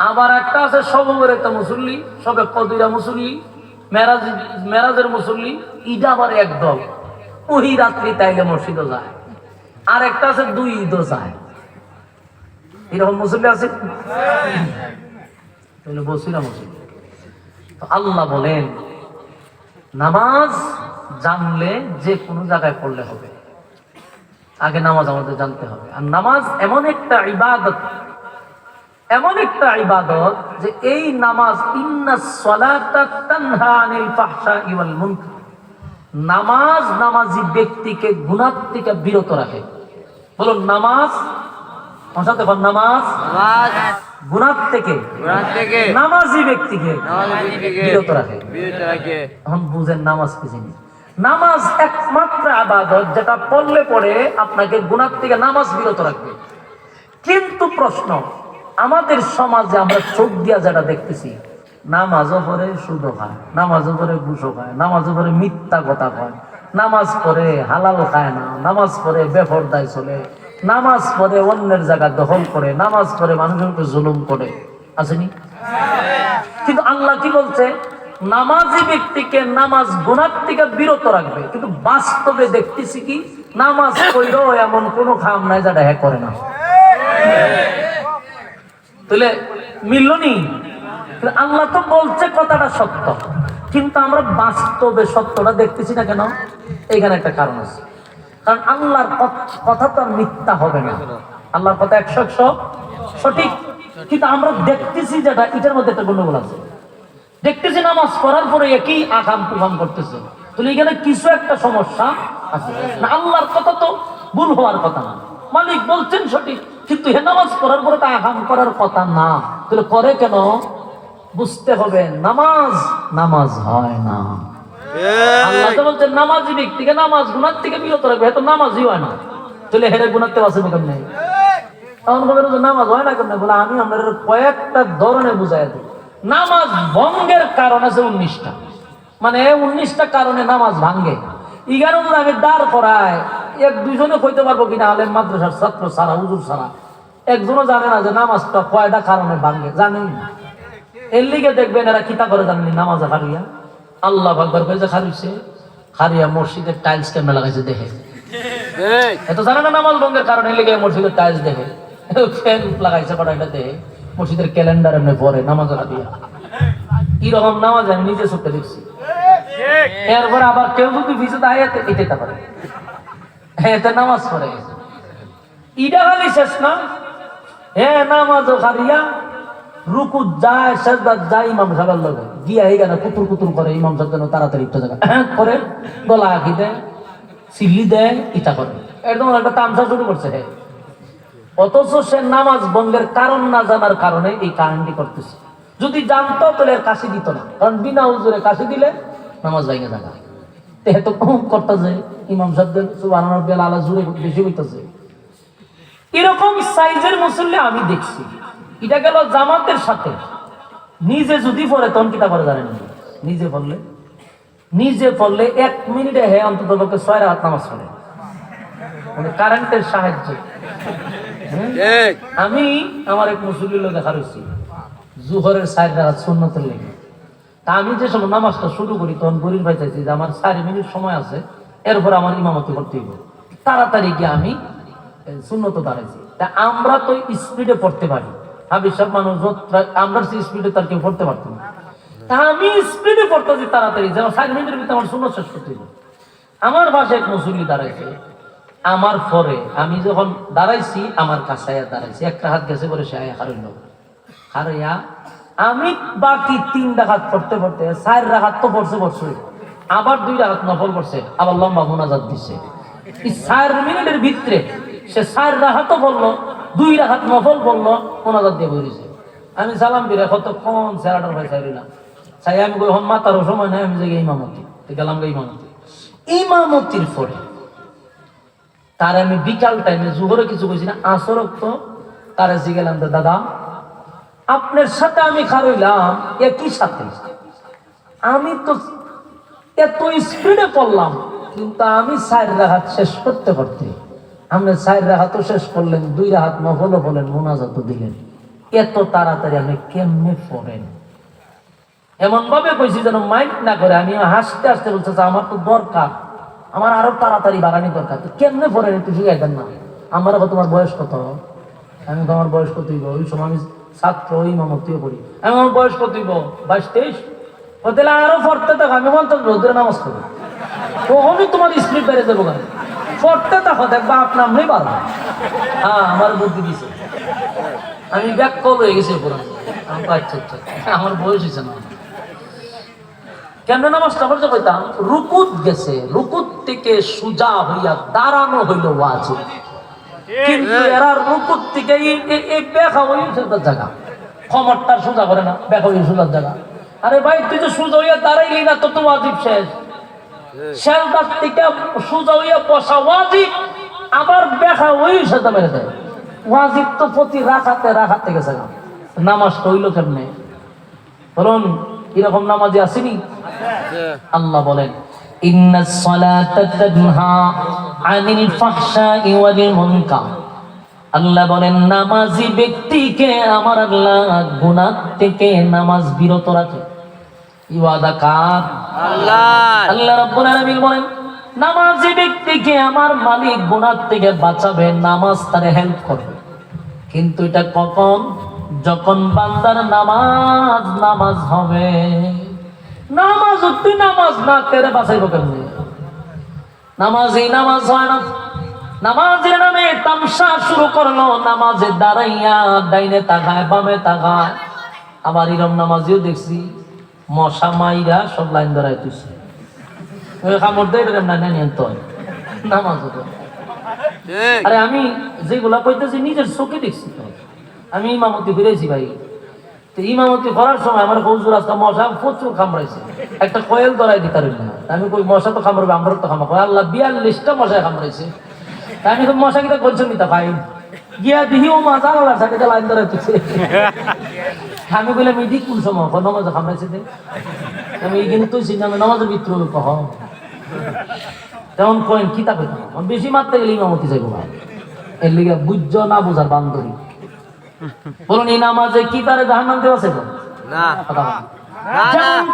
আবার একটা আছে সবের একটা মুসল্লি, সবে কদিরা মুসল্লি, মেরাজের মুসল্লি, ঈদ আবার একদল, ওই রাত্রি তাইলে মসজিদও যায়। আর একটা আছে দুই ঈদও যায়। এরকম মুসল্লি আছে, বসিরা মুসল্লি। তো আল্লাহ বলেন নামাজ জানলে যে কোনো জায়গায় পড়লে হবে। আগে নামাজ আমাদের জানতে হবে। আর নামাজ এমন একটা ইবাদত, এমন একটা ইবাদত যে এই নামাজ ইন্নাস সালাতা তানহা আনিল ফাহশাই ওয়াল মুনকার, নামাজ নামাজি ব্যক্তিকে গুনাহ থেকে বিরত রাখে। বলুন নামাজ, আমার সাথে বল নামাজ গুনাহ থেকে নামাজি ব্যক্তিকে বিরত রাখে। এখন বুঝেন নামাজ কি জিনিস। নামাজ একমাত্র ইবাদত যেটা পড়লে পরে আপনাকে গুনাহ থেকে নামাজ বিরত রাখবে। কিন্তু প্রশ্ন, আমাদের সমাজে আমরা চোখ দিয়া যেটা দেখতেছি, নামাজও পড়ে সুদও খায়, নামাজও পড়ে ঘুষও খায়, নামাজও পড়ে মিথ্যা কথা কয়, নামাজ পড়ে হালাল খায় না, নামাজ পড়ে বেপরদায় চলে, নামাজ পড়ে অন্যের জায়গা দখল করে, নামাজ পড়ে মানুষের উপর জুলুম করে, আসেনি? কিন্তু আল্লাহ কি বলছে? নামাজি ব্যক্তিকে নামাজ গুনাহ থেকে বিরত রাখবে। কিন্তু বাস্তবে দেখতেছি কি, নামাজ পড়লেও এমন কোনো কাম নাই যেটা হ্যাঁ করে না। তাহলে মিলল নি? আল্লাহ তো বলছে কথাটা সত্য, কিন্তু আমরা বাস্তবে সত্যটা দেখতেছি না কেন? এখানে একটা কারণ আছে। কারণ আল্লাহর কথা তো আর মিথ্যা হবে না, আল্লাহর কথা 100% সঠিক। কিন্তু আমরা দেখতেছি যেটা, এটার মধ্যে একটা গন্ডগোল আছে। দেখতেছি নামাজ পড়ার পরে একই আকাম তুফাম করতেছে, তাহলে এখানে কিছু একটা সমস্যা আছে না। আল্লাহর কথা তো ভুল হওয়ার কথা না, মালিক বলছেন সঠিক, কিন্তু হে নামাজ পড়ার পরে তা আকাম করার কথা না। তাহলে করে কেন? বুঝতে হবে নামাজ নামাজ হয় না। আল্লাহ তো বলছেন নামাজি ব্যক্তিকে নামাজ গুনাহ থেকে বিরত রাখবে, তো নামাজই হয় না, তাহলে হেরে গুনাহতে বাঁচবে কেমনে? তখন বলবেন যে নামাজ হয় না কেমনে? বলে আমি আপনাদের কয়েকটা ধরনে বুঝাই দিই। নামাজ ভঙ্গের কারণ আছে 19টা, মানে 19টা কারণে নামাজ ভাঙ্গে। 11 আমি দাঁড় করায়, এক দুইজনে কইতে পারবো কিনা আলেম মাদ্রাসার ছাত্র সারা হুজুর সারা একজনও জানে না যে নামাজটা কয়টা কারণে ভাঙ্গে, জানেন না। এর লিগে দেখবেন এরা কিতা করে জানেনি, নামাজে হারিয়া আল্লাহ আকবার কইছে, খারিছে হারিয়া মসজিদের টাইলস কেমনে লাগাইছে দেখে, এত জানে না নামাজ ভঙ্গের কারণে। এর লিগে মসজিদের টাইলস দেখে, ফ্যান লাগাইছে কটাইটা দেখে, মসজিদের ক্যালেন্ডার এমনি পরে নামাজে হারিয়া। কিরকম নামাজ আমি নিজে চোখে দেখছি। এরপর আবার কেউ যদি ভিজে আয়াতে এটাতে পারে, হ্যাঁ নামাজ পড়ে ইটা খালি শেষ না, হ্যাঁ নামাজও হারিয়া রুকু যায়, সেজদা যায়, ইমাম সাহেবের লগে গিয়া এইখানে কুতুর কুতুর করে, ইমাম সাহেব যেন তাড়াতাড়ি একটা জায়গা করে গলা আঁকি দেয়, সিল্লি দেয়, ইটা করে, একদম একটা তামসা শুরু করছে। হ্যাঁ, অথচ সে নামাজ ভঙ্গের কারণ না জানার কারণে এই কাহিনী করতেছে। যদি জানতো তাহলে এর কাশি দিত না, কারণ বিনা হুজুরে কাশি দিলে নামাজ ভাঙে যাবে। তো কম করতেছে ইমাম সাহেবদের সুবহানাল্লাহ আলা জুড়ে বেশি হইতেছে। এরকম সাইজের মুসল্লি আমি দেখছি। এটা গেল জামাতের সাথে। নিজে যদি পড়ে তখন কিতা করে জানেন? নিজে পড়লে 1 মিনিটে হে অন্তত পক্ষে 6 রাকাত নামাজ পড়ে, মানে কারেন্টের সাহায্যে। আমি আমার এক মুসল্লির লোক দেখা রয়েছি জুহরের 4 রাকাত সুন্নতের লেগে। তা আমি যে সময় নামাজটা শুরু করি তখন গরিব ভাই চাইছি যে আমার 4 মিনিট সময় আছে, এরপর আমার ইমামতি করতে হবে, তাড়াতাড়ি গিয়ে আমি সুন্নত দাঁড়াইছি। তা আমরা তো স্পিডে পড়তে পারি, আমি সব মানুষ আমরা স্পিডে তার কেউ পড়তে পারতো না। তা আমি স্পিডে পড়তেছি তাড়াতাড়ি, যেমন 4 মিনিটের ভিতরে আমার সুন্নত শেষ করতে হবে। আমার পাশে এক মুসল্লি দাঁড়াইছে, আমার পরে আমি যখন দাঁড়াইছি আমার কাছে দাঁড়াইছি, একটা হাত গেছে করে সে হারাইল, হারাইয়া আমি বাকি 3 রাকাত পড়তে পড়তে 4 রাকাত তো পড়ছে, আবার 2 রাকাত নফল পড়ছে, আবার লম্বা মুনাজাত দিচ্ছে। এই 4 মিনিটের ভিতরে সে 4 রাকাতও বললো, 2 রাকাত নফল বললো, মুনাজাত দিয়ে বলেছে। আমি সালাম দিলে কতক্ষণ সেরাটার ভাই চাইলাম, চাই আমি কই হন মাতারও সময় নাই, আমি জায়গায় ইমামতি গেলাম গে ইমামতির পরে তার আমি বিকাল টাইমে জোহরে কিছু কইছি না, আসর তো তারে গেলাম, দাদা আপনার সাথে আমি খারইলাম একই সাথে, আমি তো এত স্পিডে পড়লাম, কিন্তু আমি 4 রাকাত শেষ করতে আপনি 4 রাকাতও শেষ করলেন, 2 রাকাত নফলও বলেন, মুনাজাতও দিলেন, এত তাড়াতাড়ি আপনি কেমনে পড়েন? এমন ভাবে কইছি যেন মাইন্ড না করে। আমি হাসতে হাসতে বলছে আমার তো দরকার, আমার আরো তাড়াতাড়ি বাগানি দরকার, তো কেমনে পড়েন একটু শিখাই দেন না। আমার আবার তোমার বয়স কত? আমি তো আমার বয়স কত হইব? ওই সময় আমি ছাত্র, ওই ইমামতিও করি। আমি আমার বয়স কত হইব? 22-23। তাহলে আরো পড়তে থাকো, আমি 50 বছর নামাজ পড়ি, কখনই তোমার স্পিড বেড়ে যাবো কেন? পড়তে থাকো, দেখবা আপনার আমরাই পারবো। হ্যাঁ, আমার বুদ্ধি দিছে, আমি ব্যাক হয়ে গেছি পুরো। আচ্ছা আচ্ছা, আমার বয়স হয়েছে না। কেন নামাজটা পড়তে কইতাম? রুকুত গেছে, রুকুত থেকে সুজা হইয়া দাঁড়ানো হইল ওয়াজিব। কিন্তু এরা রুকুত থেকে এই বেখা হই সুজার জায়গা, কমরটা সোজা করে না, বেখা হই সুজার জায়গা। আরে ভাই, তুই তো সোজা হইয়া দাঁড়াইলি না, তো ওয়াজিব শেষ। সেলদার থেকে সোজা হইয়া বসা ওয়াজিব, আবার বেখা হই সেটা মেরে দেয়। ওয়াজিব তো প্রতি রাখাতে গেছে। নামাজ হইল কেমনে বলুন? এরকম নামাজে আসেনি? আল্লাহ বলেন ইন্নাস সালাতা তানহা আনিল ফাহশাই ওয়াল মুনকার। আল্লাহ বলেন নামাজি ব্যক্তিকে আমার আল্লাহ গুনাহ থেকে নামাজ বিরত রাখে। এই ওয়াদা কার? আল্লাহ। আল্লাহ রাব্বুল আলামিন বলেন নামাজি ব্যক্তিকে আমার মালিক গুনাহ থেকে বাঁচাবে, নামাজ তারে হেল্প করবে। কিন্তু এটা কখন? যখন বান্দার নামাজ হবে। নামাজ তুই নামাজ না তেরে বাঁচাইব কেমনে? নামাজ হয় না। নামাজের নামে তামসা শুরু করলো, নামাজে দাঁড়াইয়া ডাইনে তাকায় বামে তাকায়। আবার এরম নামাজিও দেখছি মশা মাইরা সব লাইন ধরাইতেছে, কামড় দেয় নামাজ। আরে আমি যেগুলা কইতেছি নিজের চোখে দেখছি তো। আমি ইমামতি ফিরেছি ভাই, তো ইমামতি করার সময় আমার কৌজুর রাস্তা মশা প্রচুর কামড়াইছে, একটা কয়েল ধরাই দিতে পারি না। আমি কই মশা তো কামড়বে, আমরা তো কামড় কয় আল্লাহ 42টা মশায় কামড়াইছে। আমি তো মশা কিটা করছেন নিতে পাই গিয়া দিহি ও মা জানালার সাথে লাইন ধরাইতেছে। আমি কইলাম ইডি কোন সময় নামাজে কামড়াইছে? আমি এইখানে তো চিন্তা নামাজের ভিতর কহ তেমন কয়েন কিতাবে বেশি মারতে গেলে ইমামতি যাইব ভাই। এর লিগে বুঝছো না বুঝার বান্ধবী বলুন এই নামাজে কি তারে জাহান্নাম দেওয়া আছে না?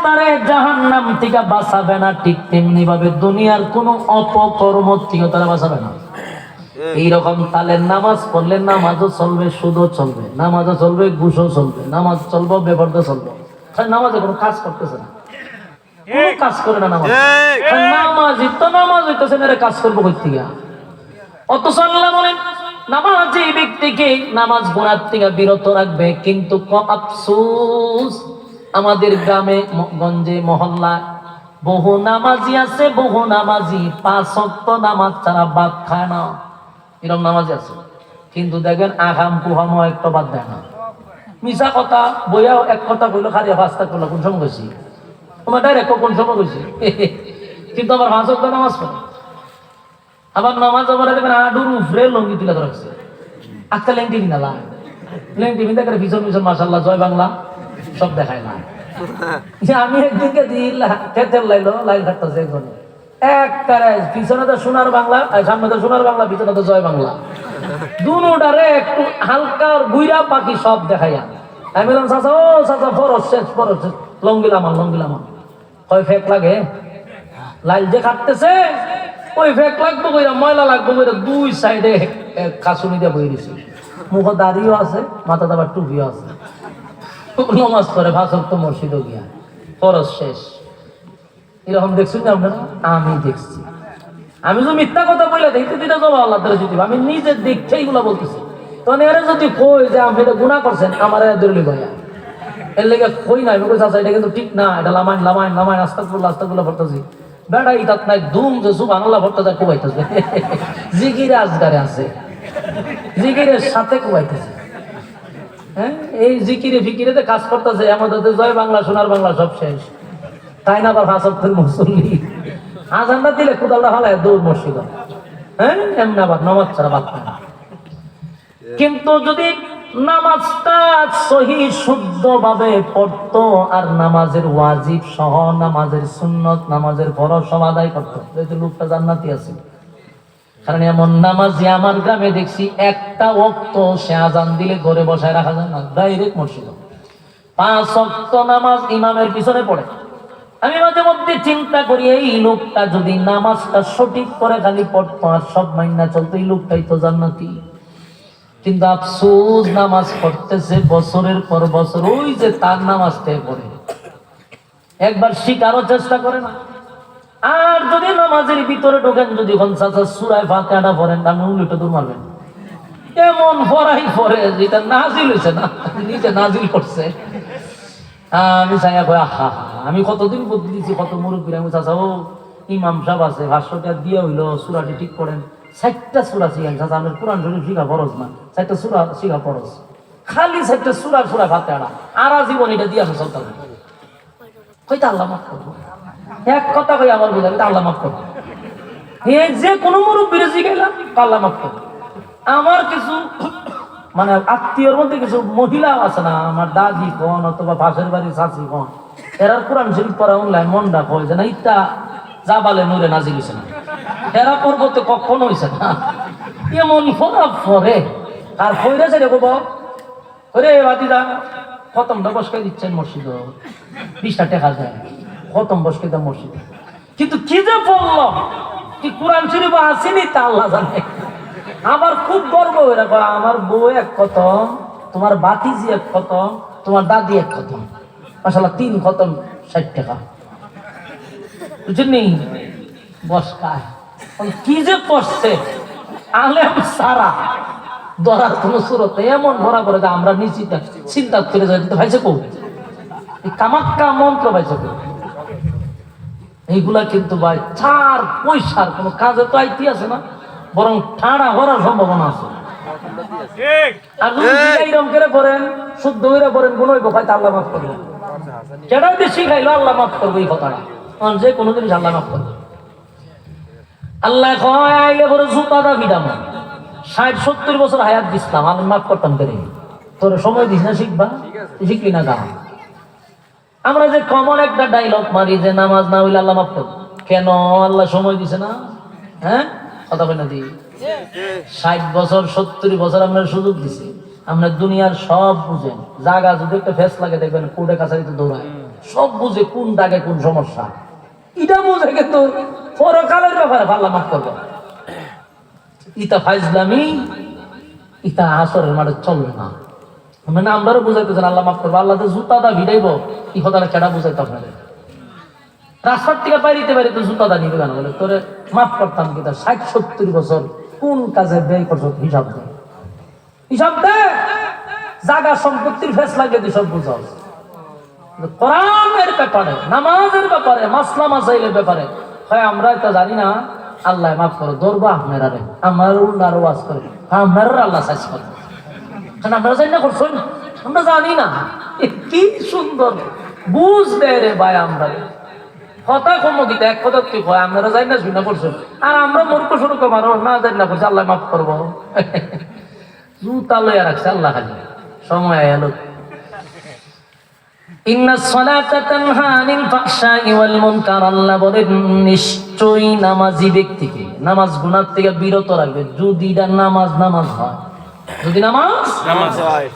তারে জাহান্নাম থেকে বাঁচাবে না, ঠিক তেমনি ভাবে দুনিয়ার কোন অপকর্ম থেকে তারা বাঁচাবে না। এইরকম তালের নামাজ পড়লে নামাজও চলবে, সুদও চলবে, নামাজও চলবে, ঘুষও চলবে, নামাজ চলবো, বেপরদা চলবো। নামাজে কোনো কাজ করতেছে না, কোনো কাজ করে না নামাজ। নামাজি তো নামাজ হইতেছে না, কাজ করবো কই থেকে? অথচ আল্লাহ বলেন নামাজি ব্যক্তিকে নামাজ গুনাহ থেকে বিরত রাখবে। কিন্তু আফসোস, আমাদের গ্রামে গঞ্জে মহল্লায় বহু নামাজি আছে, বহু নামাজি 5 ওয়াক্ত নামাজ ছাড়া ভাত খায় না। এরকম নামাজি আছে, কিন্তু দেখেন আগাম কুহাম একটা বাদ দেয় না। মিশা কথা বইয়া এক কথা কইলো, খারিয়া 5টা করলো, কোন সময় গেছি তোমার ডাইরেক্ট কোন সময় গেছি, কিন্তু আমার 5 ওয়াক্ত নামাজ পড়ে। আবার নামাজ পড়ে দেখবেন আডুর উফরে লঙ্গি তুলে ধরেছে। আজকাল লেংটি কিনালা, লেংটি কিনতে করে পিছন পিছন মাশাআল্লাহ জয় বাংলা সব দেখায় না। আমি একদিনকে খেতের লাইলো লাইল কাটতেছে একজনে, একবারে পিছনে তো সোনার বাংলা, সামনে তো সোনার বাংলা, পিছনে তো জয় বাংলা, দুটারে একটু হালকা গুইরা পাখি সব দেখাইয়া। আমি বললাম চাচা, ও চাচা ফরজ শেষ, ফরজ শেষ, লঙ্গিলামান লঙ্গিলামান। কয় ফেক লাগে? লাইল যে কাটতেছে ওই ফেক লাগবো কইরা, ময়লা লাগবো কইরা, দুই সাইডে কাশুনি দিয়ে বই দিছে। মুখ দাড়িও আছে, মাথাতে আবার টুপিও আছে, নমাজ করে 5 ওয়াক্ত মসজিদও গিয়া, ফরজ শেষ। এরকম দেখছেন আপনারা? আমি দেখছি। আমি তো মিথ্যা কথা বলে দেখতে দিতে যাবো আল্লাহ তাআলা যদি, আমি নিজের দেখে এইগুলা বলতেছি। তখন এরা যদি কই যে আপনি এটা গুনাহ করছেন, আমার দলিল ভাইয়া এর লেগে কই না, আমি কই চাচা এটা কিন্তু ঠিক না, এটা লামাইন লামাইন লামাইন আস্তাগফিরুল্লাহ আস্তাগফিরুল্লাহ পড়তেছি। বেড়া ইতাত নাই দুম যে সুবহানাল্লাহ পড়তে কুবাইতেছে, জিকিরে আজগারে আছে, জিকিরের সাথে কুবাইতেছে। হ্যাঁ, এই জিকিরে ফিকিরেতে কাজ করতেছে, আমাদের জয় বাংলা সোনার বাংলা সব শেষ। তাই না আবার 5 ওয়াক্তের মুসল্লি আজানটা দিলে কোদালটা হালায় দৌড় মসজিদ। হ্যাঁ, এমনি আবার নামাজ ছাড়া বাদ পায় না। কিন্তু যদি নামাজটা সহি শুদ্ধ ভাবে পড়তো আর নামাজের ওয়াজিব সহ নামাজের সুন্নত নামাজের ফরজ সব আদায় করতো, যেহেতু লোকটা জান্নাতি আছে। কারণ এমন নামাজি আমার গ্রামে দেখছি একটা ওয়াক্ত সে আজান দিলে ঘরে বসায় রাখা যায় না, ডাইরেক্ট মসজিদে 5 ওয়াক্ত নামাজ ইমামের পিছনে পড়ে। আমি মাঝে মধ্যে চিন্তা করি এই লোকটা যদি নামাজটা সঠিক করে খালি পড়তো আর সব মাইনা চলতো, এই লোকটাই তো জান্নাতি। কিন্তু আফসোস নামাজ পড়তেছে বছরের পর বছর, ওই যে তার নামাজটাই পড়ে, একবার শিখারও চেষ্টা করে না। আর যদি নামাজের ভিতরে ঢোকেন, যদি সূরা ফাতিহাটা পড়েন, আমি উল্টো দূর মারবেন, এমন পড়াই পড়ে যেটা নাজিল হয়েছে না, নিজে নাজিল করছে। আমি চাইয়া কই আহা, আমি কতদিন বদলি দিয়েছি, কত মুরব্বী, আমি চাচা ও ইমাম সাহেব আছে 500 দিয়ে হইলো সূরাটি ঠিক করেন, 4টা সূরা শিখেন চাচা, আমি কোরআন শরীফ শিখা ফরজ না, 4টা সূরা শিখা ফরজ, খালি 4টা সূরা ফাতিহাটা আর জীবন এটা দিয়ে আমি চলতে হবে। কইতে আল্লাহ মাফ করবো, এক কথা কই আমার বোঝাবে আল্লাহ মাফ করবো। এই যে কোনো মুরব্বীরে শিখাইলাম আল্লাহ মাফ করবো। আমার কিছু মানে আত্মীয়র মধ্যে কিছু মহিলা আছে না, আমার দাদি কোন অথবা পাশের বাড়ির চাচি কোন, এরা কোরআন শরীফ পড়া অনলাইন মনটা কয় যে না ইটা জাবালে নূরে নাজিল হইছে না, এরা পর্বতে কখনো হইছে না, এমন পড়া পড়ে। আর কইরা যাই দেখো ওরে বাদিদা খতমটা বসকাই দিচ্ছেন মসজিদ, 20টা টাকা যায় খতম বসকাই দাও মসজিদ। কিন্তু কি যে বললো কি কোরআন শরীফ আসেনি তা আল্লাহ জানে। আমার খুব গর্ব হয়ে রাখো, আমার বউ এক খতম, তোমার বাতিজি এক খতম, তোমার দাদি এক খতম, মাশাআল্লাহ 3 খতম 60 টাকা, বুঝলি বসকায় কি যে পড়ছে আলেম সারা ধরার কোন সুরত এমন ধরা পড়ে যে আমরা নিশ্চিত চিন্তা করে যাই ভাইছে কো কামাক্কা মন্ত্র ভাইছে কো। এইগুলা কিন্তু ভাই 4 পয়সার কোনো কাজে তো আইতি আছে না, বরং ঠাড়া হওয়ার সম্ভাবনা আছে। আর যদি এইরকম করে পড়েন, শুদ্ধ হইরে পড়েন, গুণ হইব, হয়তো আল্লাহ মাফ করবো। যেটাই বেশি খাইলো আল্লাহ মাফ করবো, এই কথাটা যে কোনো জিনিস আল্লাহ মাফ করবো। আল্লাহ কয় আইলে পরে জুতাটা ভিড়ামো, 60-70 বছর হায়াত দিছিলাম, আমি মাফ করতাম কেন? তোর সময় দিস না শিখবা, শিখলি না গান। আমরা যে কমন একটা ডায়লগ মারি যে নামাজ না হইলে আল্লাহ মাফ করবো, কেন আল্লাহ সময় দিছে না? হ্যাঁ কথা বলে না দি 60 বছর 70 বছর আপনার সুযোগ দিছে, আপনার দুনিয়ার সব বুঝেন, জায়গা যদি একটা ফেস লাগে দেখবেন কোর্টে কাছারিতে দৌড়ায়, সব বুঝে কোন দাগে কোন সমস্যা, এটা বুঝে কিন্তু পরকালের ব্যাপারে আল্লাহ মাফ করবো। ইতা ফাইজলামি, ইতা আসরের মাঠে চলবে না। মানে আমরাও বুঝাইতেছেন আল্লাহ মাফ করবো, আল্লাহ তো জুতাটা ভিড়াইব, এই কথাটা কেডা বুঝাইতে আপনাদের? রাস্তার থেকে বাইরিতে বাইরিতে জুতাটা নিবে কেন? বলে তোরে মাফ করতাম কি? 60-70 বছর কোন কাজে ব্যয় করছো হিসাব দে, হিসাব দে। জায়গা সম্পত্তির ফেস লাগে সব বুঝাও। কোরআনের ব্যাপারে, নামাজের ব্যাপারে, মাসলা মাসাইলের ব্যাপারে হয় আমরা এটা জানি না, আল্লাহ মাফ করো ধরবো আপনারা রে, আমার উল্লার ওয়াজ করে আপনারা আল্লাহ সাইজ করে, কারণ আপনারা জানি না করছেন, আমরা জানি না। কি সুন্দর বুঝ দেয় রে ভাই, আমরা কথা কমো দিতে এক কথা কি কয়, আপনারা জানি না শুনে করছেন, আর আমরা মূর্খ সূর্খ মানুষ না জানি না করছি আল্লাহ মাফ করবো। জুতা লইয়া রাখছে আল্লাহ, খালি সময় এলো। ইন্নাস সালাতা তানহা আনিল ফাহশাই ওয়াল মুনকার, আল্লাহ বলেন নিশ্চয়ই নামাজি ব্যক্তিকে নামাজ গুনাহ থেকে বিরত রাখবে, যদি এটা নামাজ হয়, যদি নামাজ হয়।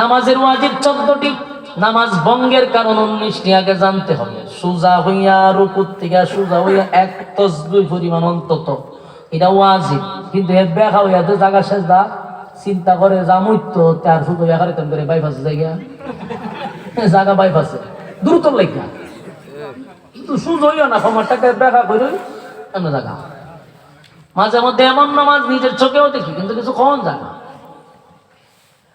নামাজের ওয়াজিব 14টি, নামাজ ভঙ্গের কারণ 19টি আগে জানতে হবে। সুজা হইয়া রুকুর থেকে সুজা হইয়া 1 তাসবিহ পরিমাণ অন্তত, এটা ওয়াজিব। কিন্তু এর ব্যাখ্যা হইয়া তো জায়গা সেজদা চিন্তা করে জামুইতো তার শুধু একারে তেম করে বাইপাসে জায়গা জায়গা বাইপাসে দ্রুত লেখা, কিন্তু সুজা হইয়া না সময়টাকে ব্যাখ্যা করে এমন জায়গা। মাঝে মধ্যে এমন নামাজ নিজের চোখেও দেখি, কিন্তু কিছু কখন যায় না।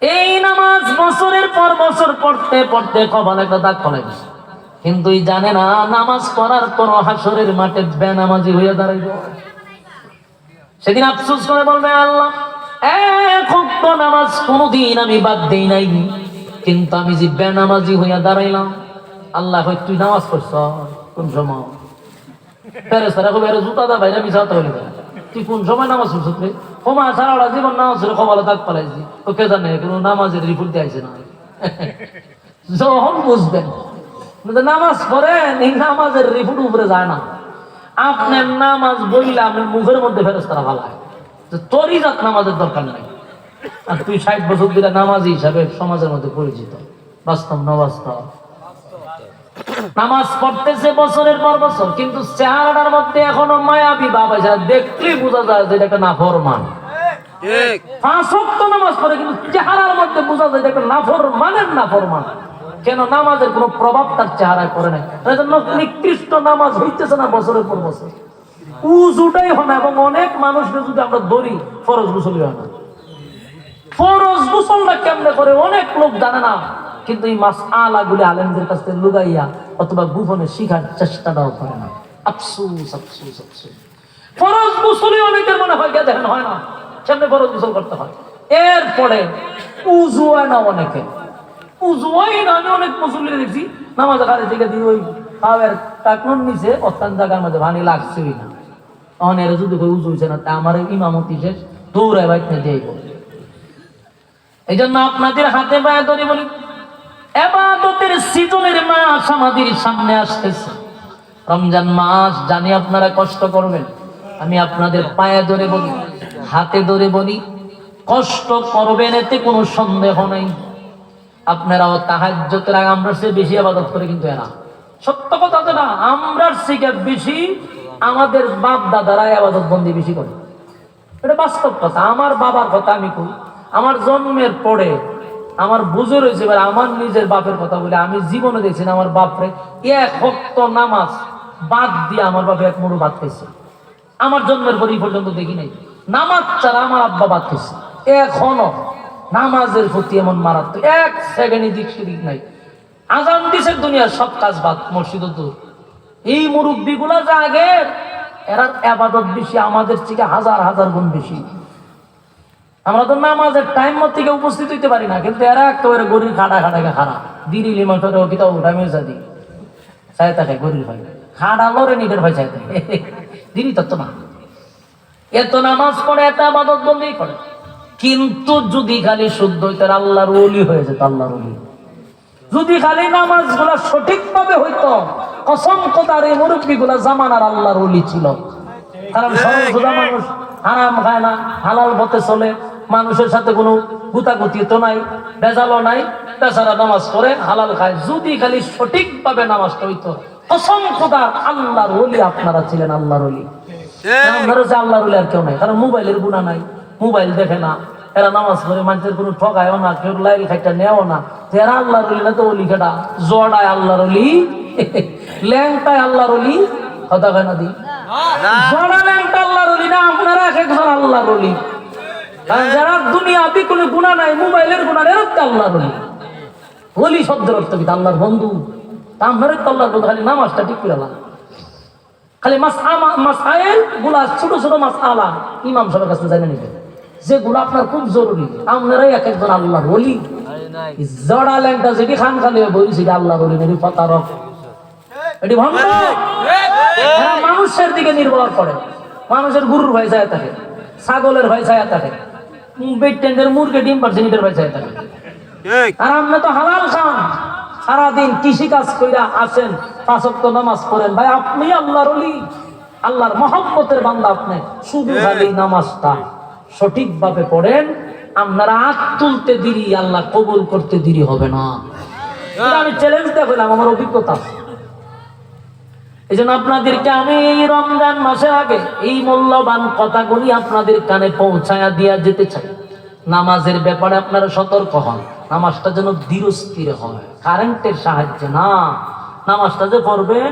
এই নামাজ বছরের পর বছর পড়তে পড়তে কপাল একটা দাগ ফলাই দিছে, কিন্তু জানে না নামাজ পড়ার পর হাসরের মাঠে বেনামাজি হইয়া দাঁড়াইব। সেদিন আফসোস করে বলবে আল্লাহ এক ওয়াক্ত নামাজ কোনদিন আমি বাদ দেই নাই, কিন্তু আমি যে বেনামাজি হইয়া দাঁড়াইলাম। আল্লাহ কই তুই নামাজ পড়ছ কোন সময়? ফেরেশতারা কইবে আরে জুতা দা ভাইরা মিছাতে হইলে তুই কোন সময় নামাজ পড়ছ রে? ওমা সারা জীবন নামাজ পড়ে কপালে দাগ ফলাইছি, তো কে জানে কোনো নামাজের রিপোর্ট দিয়েছে না। যখন বুঝবেন নামাজ পড়েন, এই নামাজের রিপোর্ট উপরে যায় না। আপনার নামাজ বললে আমি মুখের মধ্যে ফেরেশতারা ফালায় যে তোরই জাত নামাজের দরকার নাই, আর তুই 60 বছর ধরে নামাজি হিসাবে সমাজের মধ্যে পরিচিত। বাস্তব না বাস্তব? নামাজ পড়তেছে বছরের পর বছর, কিন্তু চেহারাটার মধ্যে এখনো মায়াবী ভাব আছে, দেখলেই বোঝা যায় যে এটা একটা নাফরমান। 5 ওয়াক্ত নামাজ পড়ে, কিন্তু চেহারার মধ্যে বোঝা যায় এটা একটা নাফরমানের নাফরমান। কেন? নামাজের কোনো প্রভাব তার চেহারায় পড়ে নাই, এজন্য নিকৃষ্ট নামাজ হইতেছে না বছরের পর বছর। উজুটাই হয় না, এবং অনেক মানুষকে যদি আমরা ধরি ফরজ গোসলই হয় না। ফরজ গোসলটা কেমনে করে অনেক লোক জানে না, কিন্তু এই মাসআলা গুলি আলেমদের কাছ থেকে লুকাইয়া অথবা গোপনে শিখার চেষ্টাটাও করে না। আফসোস আফসোস আফসোস। ফরজ গোসলই অনেকের মনে হয় গিয়ে দেখেন হয় না, কেমনে ফরজ গোসল করতে হয়। এরপরে উজু হয় না অনেকে, উজু হয় না। আমি অনেক মুসল্লি দেখছি নামাজ কাজে থেকে দিয়ে ওই পাওয়ার টাকনুর নিচে অত্যান্ত জায়গার মধ্যে পানি লাগছেই না। অনেক যদি উজু হয়েছে না, তা আমার ইমামতি শেষ দৌড়ায় বাইতে দিয়ে বলে। এই জন্য আপনাদের হাতে পায়ে ধরে বলি, ইবাদতের সিজনের মাস আমাদের সামনে আসতেছে, রমজান মাস। জানি আপনারা কষ্ট করবেন, আমি আপনাদের পায়ে ধরে বলি, হাতে ধরে বলি, কষ্ট করবেন, এতে কোনো সন্দেহ নাই। আপনারাও তাহাজ্জুদের আগে আমরা চেয়ে বেশি ইবাদত করে, কিন্তু এরা সত্য কথা তো না, আমরা থেকে বেশি আমাদের বাপ দাদারা ইবাদত বন্দি বেশি করে। এটা বাস্তব কথা। আমার বাবার কথা আমি কই, আমার জন্মের পরে আমার বুঝে রয়েছে, এবার আমার নিজের বাপের কথা বলে আমি জীবনে দেখছি না আমার বাপরে 1 ওয়াক্ত নামাজ বাদ দিয়ে আমার বাপে 1 মুঠো ভাত খাইছে। আমার জন্মের পর এই পর্যন্ত দেখি নাই নামাজ ছাড়া আমার আব্বা ভাত খাইছে। এখনো নামাজের প্রতি এমন মারাত্মক 1 সেকেন্ড দিক সেদিক নাই। আজান দিছে, দুনিয়ার সব কাজ বাদ, মসজিদ দূর। এই মুরব্বী গুলা যা আগে, এরা ইবাদত বেশি আমাদের থেকে হাজার হাজার গুণ বেশি। আমরা তো নামাজের টাইম মত থেকে উপস্থিত হইতে পারি না, কিন্তু এরা একেবারে গরিব খাড়া খাড়াকে খাড়া দিরি লিমাটরে কিতা উঠা মেজা দি চাই থাকে গরিব ভাই খাড়া লড়ে নিটের ভাই চাই থাকে দিনই তত না। এত নামাজ পড়ে, এত ইবাদত বন্দি করে, কিন্তু যদি খালি শুদ্ধ হইতো আল্লাহর ওলি হয়ে যেত। আল্লাহর ওলি যদি খালি নামাজ গুলা সঠিক ভাবে হইতো, কসম খোদার এই মুরব্বী গুলা জামানার আল্লাহর ওলি ছিল। কারণ সর্বদা মানুষ হারাম খায় না, হালাল পথে চলে, মানুষের সাথে কোনো গুতাগুতি তো নাই, ভেজালও নাই, বেচারা নামাজ পড়ে হালাল খায়। যদি খালি সঠিক ভাবে নামাজটা হইতো, কসম খোদার আল্লাহর ওলি আপনারা ছিলেন। আল্লাহর ওলি আপনারা যে আল্লাহর ওলি আর কেউ নাই। কারণ মোবাইলের গুণা নাই, মোবাইল দেখে না, এরা নামাজ পড়ে মানুষের কোনো ঠকায়ও না, কেউ লাইল খাইটা নেও না। এরা আল্লাহর ওলি না তো ওলি কেটা জড়ায় আল্লাহর ওলি, ল্যাংটায় আল্লাহর ওলি, কথা কয় না দি জড়া ল্যাংটা আল্লাহর ওলি না। আপনারা এক একজন আল্লাহর ওলি। কারণ যারা দুনিয়াবি কোনো গুণা নাই, মোবাইলের গুণা, এরা তো আল্লাহর ওলি। ওলি শব্দের অর্থ কি? আল্লাহর বন্ধু। তা আমরা তো আল্লাহর বন্ধু, খালি নামাজটা ঠিক করে আল্লাহ, খালি মাসাইল গুলা ছোট ছোট মাসআলা ইমাম সাহেবের কাছে জানে নিবে, যেগুলো আপনার খুব জরুরি। আপনারাই এক একজন আল্লাহর ওলি। জড়া ল্যাংটা যেটি খান খালি বলি সেটা আল্লাহর ওলি নেই, প্রতারক, এটি ভণ্ড। এরা মানুষের দিকে নির্ভর করে, মানুষের গরুর ভয় চায় থাকে, ছাগলের ভয় চায় থাকে, বেটেন্ডের মুরগে ডিম পারছে নিটের ভয় চায় থাকে। আর আপনি তো হালাল খান, সারাদিন কৃষি কাজ কইরা আসেন, 5 ওয়াক্ত নামাজ পড়েন, ভাই আপনি আল্লাহর ওলি, আল্লাহর মহব্বতের বান্দা। আপনি শুধু খালি নামাজটা সঠিক ভাবে পড়েন, আপনারা হাত তুলতে দেরি, আল্লাহ কবুল করতে দেরি হবে না। এটা আমি চ্যালেঞ্জ দিয়ে বললাম, আমার অভিজ্ঞতা। এই জন্য আপনাদেরকে আমি এই রমজান মাসের আগে এই মূল্যবান কথাগুলি আপনাদের কানে পৌঁছায়া দিয়া যেতে চাই। নামাজের ব্যাপারে আপনারা সতর্ক হন, নামাজটা যেন ধীরস্থির হয়, কারেন্টের সাহায্যে না। নামাজটা যে পড়বেন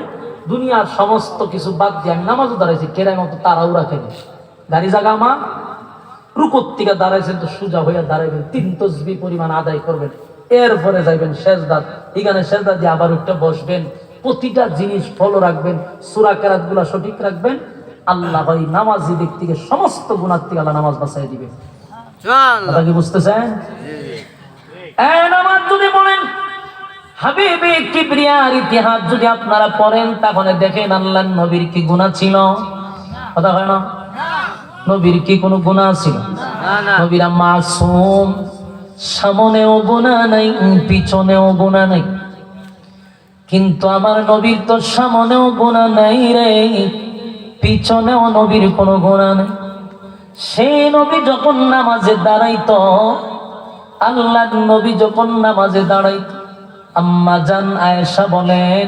দুনিয়ার সমস্ত কিছু বাদ দিয়ে। আমি নামাজও দাঁড়াইছি কেরাই মতো তাড়াহুড়া খেলে, গাড়ি জায়গা মা রুকুর থেকে দাঁড়াইছেন তো সোজা হইয়া দাঁড়াইবেন, 3 তাসবিহ পরিমাণ আদায় করবেন, এরপরে যাইবেন সেজদাত, এখানে সেজদা দিয়ে আবার উঠে বসবেন। প্রতিটা জিনিস ফলো রাখবেন, সূরা কেরাত গুলা সঠিক রাখবেন। আল্লাহ ওই নামাজি ব্যক্তিকে সমস্ত গুনাহ থেকে আল্লাহ নামাজ বাঁচাই দিবে। কথা কি বুঝতেছেন? এই নামাজ যদি পড়েন, হাবিবে কিবরিয়ার ইতিহাস যদি আপনারা পড়েন, তাহলে দেখেন আল্লাহর নবীর কি গুনাহ ছিল। কথা হয় না? নবীর কি কোনো গুনাহ ছিল? নবীরা মাসুম, সামনেও গুনাহ নাই, পিছনেও গুনাহ নাই। কিন্তু আমার নবীর তো সামনেও গুনাহ নাই রে, পিছনেও নবীর কোনো গুনাহ নেই। সেই নবী যখন নামাজে দাঁড়াইতো, আল্লাহর নবী যখন নামাজে দাঁড়াইতো, আম্মা জান আয়েশা বলেন